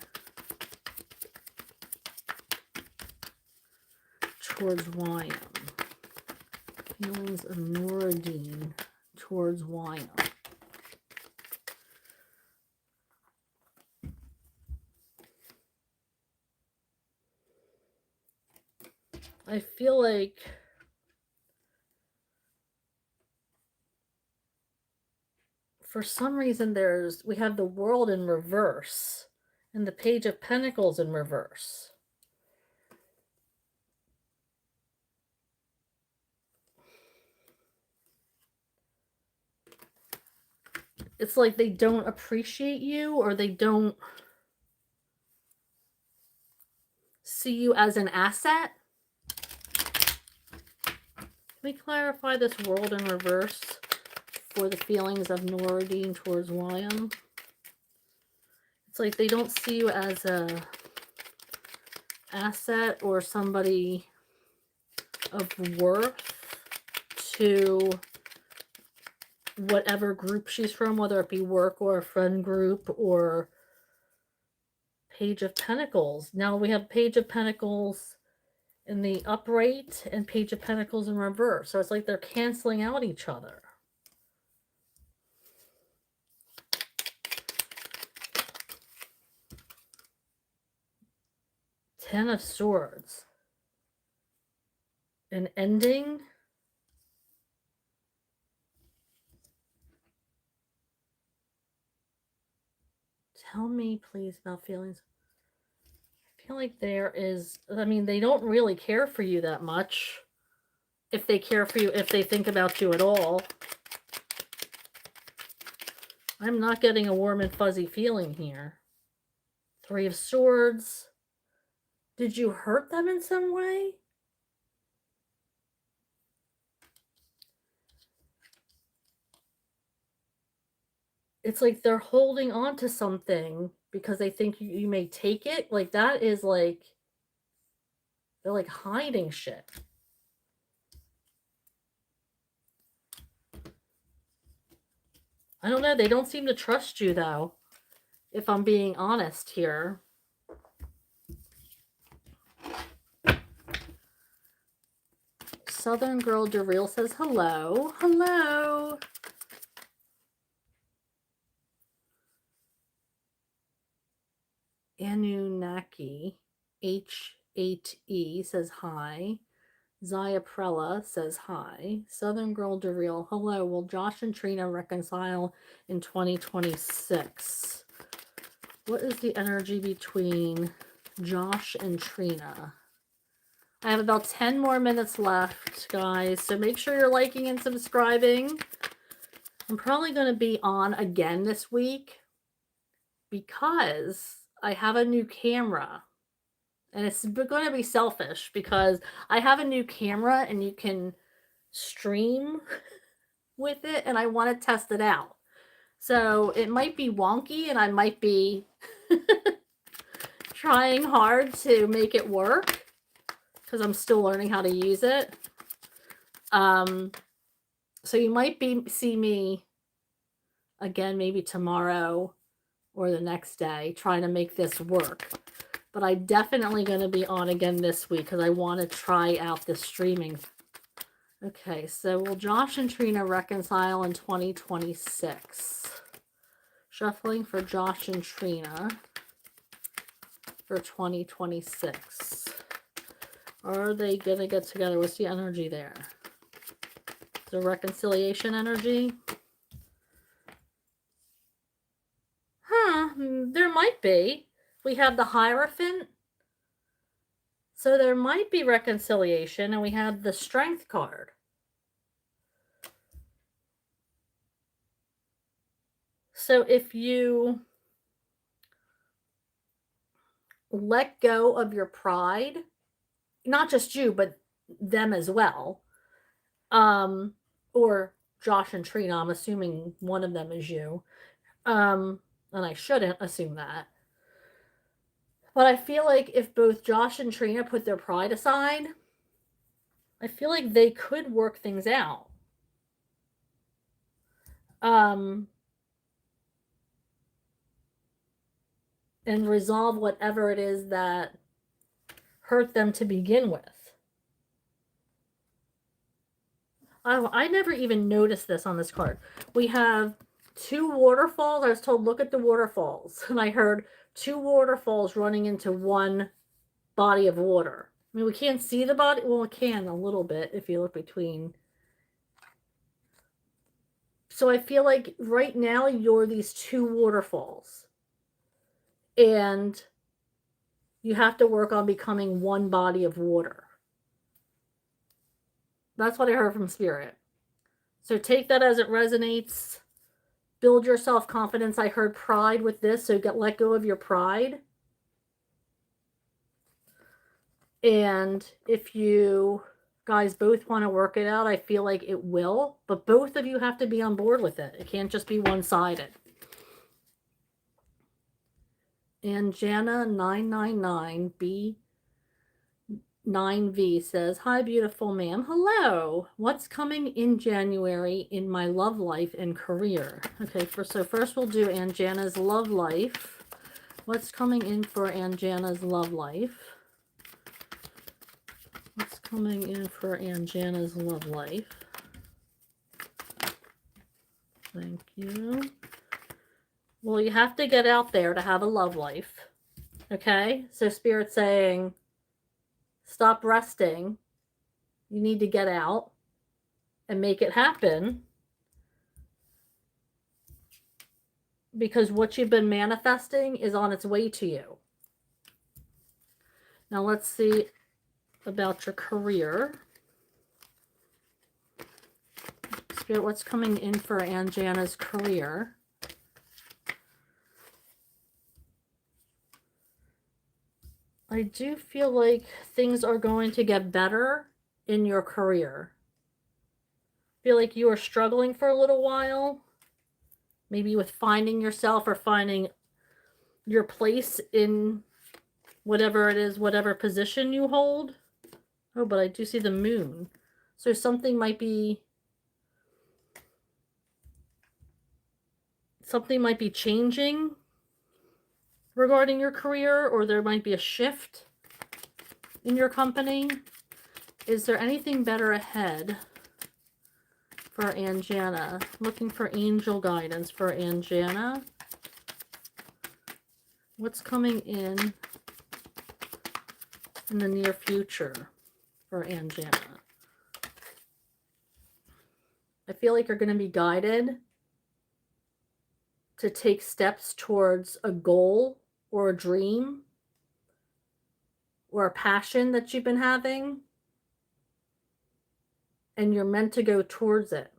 towards YM? Feelings of Noradine towards YM. I feel like for some reason we have the World in reverse and the Page of Pentacles in reverse. It's like they don't appreciate you, or they don't see you as an asset. Can we clarify this World in reverse for the feelings of Noradine towards YM? It's like they don't see you as a asset or somebody of worth to whatever group she's from, whether it be work or a friend group or Page of Pentacles. Now we have Page of Pentacles in the upright and Page of Pentacles in reverse. So it's like they're canceling out each other. Ten of Swords. An ending. Tell me, please, about feelings. I feel like there is, I mean, they don't really care for you that much. If they care for you, if they think about you at all. I'm not getting a warm and fuzzy feeling here. Three of Swords. Did you hurt them in some way? It's like they're holding on to something because they think you may take it. Like that is like, they're like hiding shit. I don't know. They don't seem to trust you though, if I'm being honest here. Southern Girl DeReal says hello. Hello. Anunnaki H8E says hi. Zaya Prella says hi. Southern Girl DeReal, hello. Will Josh and Trina reconcile in 2026? What is the energy between Josh and Trina? I have about 10 more minutes left, guys, so make sure you're liking and subscribing. I'm probably going to be on again this week because I have a new camera. And it's going to be selfish because I have a new camera and you can stream with it and I want to test it out. So it might be wonky and I might be trying hard to make it work because I'm still learning how to use it. So you might see me again maybe tomorrow or the next day trying to make this work. But I'm definitely going to be on again this week because I want to try out the streaming. Okay, so will Josh and Trina reconcile in 2026? Shuffling for Josh and Trina for 2026. Are they going to get together? What's the energy there? The reconciliation energy? There might be. We have the Hierophant. So there might be reconciliation, and we have the Strength card. So if you let go of your pride, not just you, but them as well, or Josh and Trina, I'm assuming one of them is you, and I shouldn't assume that. But I feel like if both Josh and Trina put their pride aside, I feel like they could work things out. And resolve whatever it is that hurt them to begin with. I never even noticed this on this card. We have two waterfalls. I was told, look at the waterfalls. And I heard two waterfalls running into one body of water. I mean, we can't see the body. Well, we can a little bit if you look between. So I feel like right now you're these two waterfalls. And you have to work on becoming one body of water. That's what I heard from Spirit. So take that as it resonates. Build your self-confidence. I heard pride with this, so let go of your pride. And if you guys both want to work it out, I feel like it will. But both of you have to be on board with it. It can't just be one-sided. And Jana999 B9V says, hi, beautiful ma'am. Hello. What's coming in January in my love life and career? Okay, so first we'll do Anjana's love life. What's coming in for Anjana's love life? What's coming in for Anjana's love life? Thank you. Well, you have to get out there to have a love life. Okay? So Spirit's saying, stop resting. You need to get out and make it happen. Because what you've been manifesting is on its way to you. Now let's see about your career. Spirit, what's coming in for Anjana's career? I do feel like things are going to get better in your career. I feel like you are struggling for a little while. Maybe with finding yourself or finding your place in whatever it is, whatever position you hold. Oh, but I do see the moon. So something might be changing regarding your career, or there might be a shift in your company. is there anything better ahead for Anjana? Looking for angel guidance for Anjana. What's coming in the near future for Anjana? I feel like you're going to be guided to take steps towards a goal or a dream or a passion that you've been having, and you're meant to go towards it.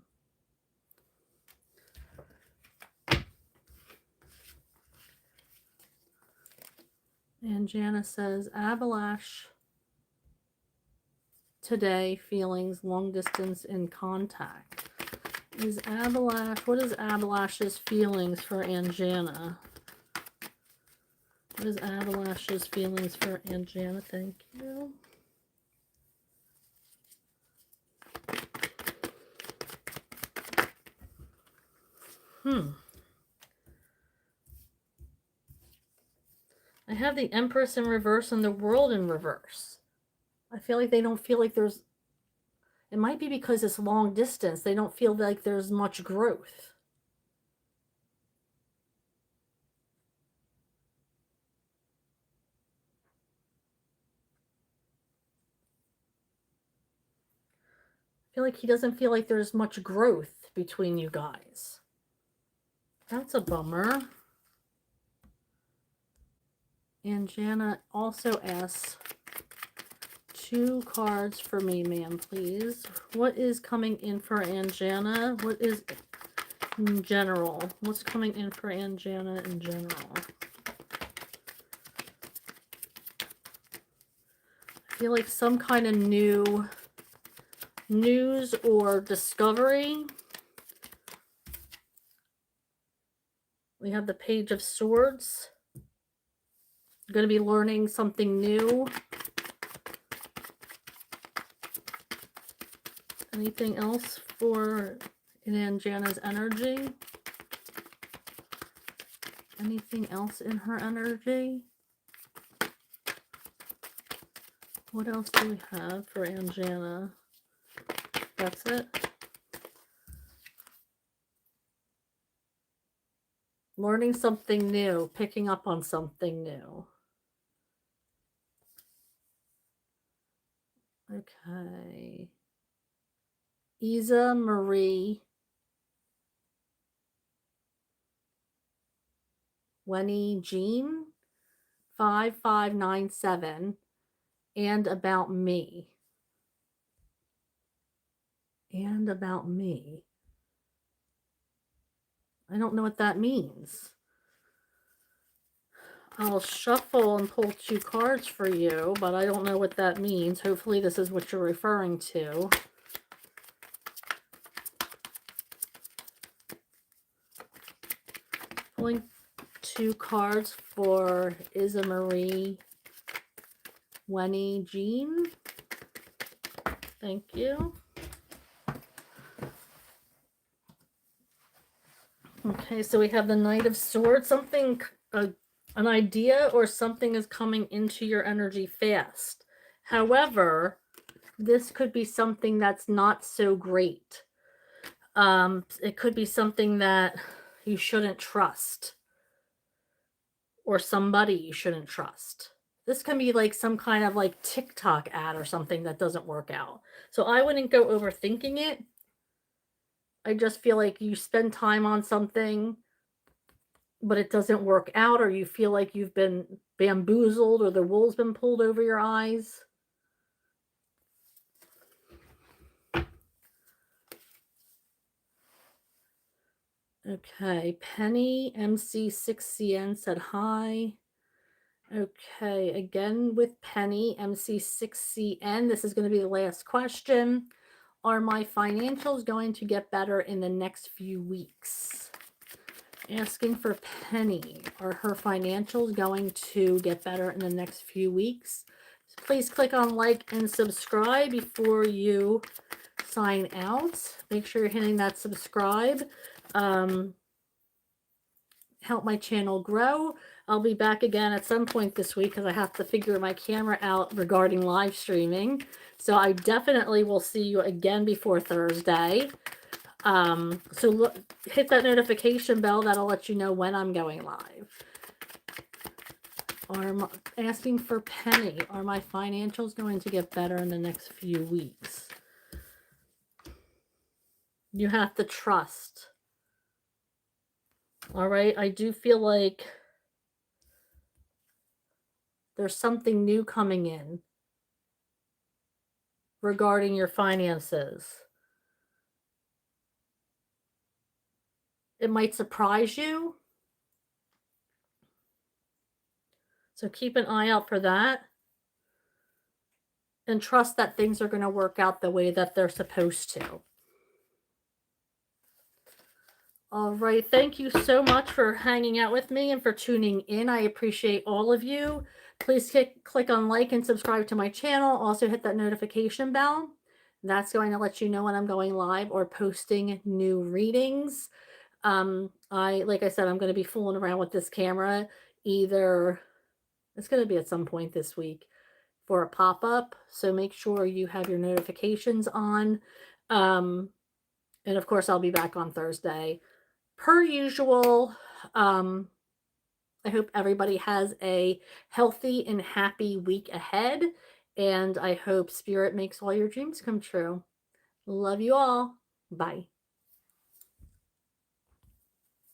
And Jana says, Abalash today, feelings, long distance in contact. Is Abalash, what is Abalash's feelings for Anjana? What is Abalash's feelings for Anjana? Thank you. I have the Empress in reverse and the World in reverse. I feel like they don't feel like there's, it might be because it's long distance, they don't feel like there's much growth. I feel like he doesn't feel like there's much growth between you guys. That's a bummer. And Jana also asks 2 cards for me, ma'am, please. What is coming in for Anjana? What is in general? What's coming in for Anjana in general? I feel like some kind of new news or discovery. We have the Page of Swords. You're going to be learning something new. Anything else for in Anjana's energy? Anything else in her energy? What else do we have for Anjana? That's it. Learning something new, picking up on something new. Okay. Isa Marie Wenny Jean 5597 and about me. And about me. I don't know what that means. I'll shuffle and pull 2 cards for you, but I don't know what that means. Hopefully this is what you're referring to. Pulling 2 cards for Isa Marie Wenny Jean. Thank you. Okay, so we have the Knight of Swords. Something, an idea or something is coming into your energy fast. However, this could be something that's not so great. It could be something that you shouldn't trust. Or somebody you shouldn't trust. This can be like some kind of like TikTok ad or something that doesn't work out. So I wouldn't go overthinking it. I just feel like you spend time on something, but it doesn't work out, or you feel like you've been bamboozled or the wool's been pulled over your eyes. Okay, Penny MC6CN said hi. Okay, again with Penny MC6CN. This is going to be the last question. Are my financials going to get better in the next few weeks? Asking for Penny. Are her financials going to get better in the next few weeks? So please click on like and subscribe before you sign out. Make sure you're hitting that subscribe. Help my channel grow. I'll be back again at some point this week because I have to figure my camera out regarding live streaming. So I definitely will see you again before Thursday. So look, hit that notification bell. That'll let you know when I'm going live. I'm asking for Penny. Are my financials going to get better in the next few weeks? You have to trust. All right. I do feel like there's something new coming in regarding your finances. It might surprise you. So keep an eye out for that. And trust that things are going to work out the way that they're supposed to. All right. Thank you so much for hanging out with me and for tuning in. I appreciate all of you. Please click on like and subscribe to my channel. Also hit that notification bell. That's going to let you know when I'm going live or posting new readings. Like I said, I'm going to be fooling around with this camera. Either it's going to be at some point this week for a pop-up. So make sure you have your notifications on. And of course, I'll be back on Thursday. Per usual, I hope everybody has a healthy and happy week ahead. And I hope Spirit makes all your dreams come true. Love you all. Bye.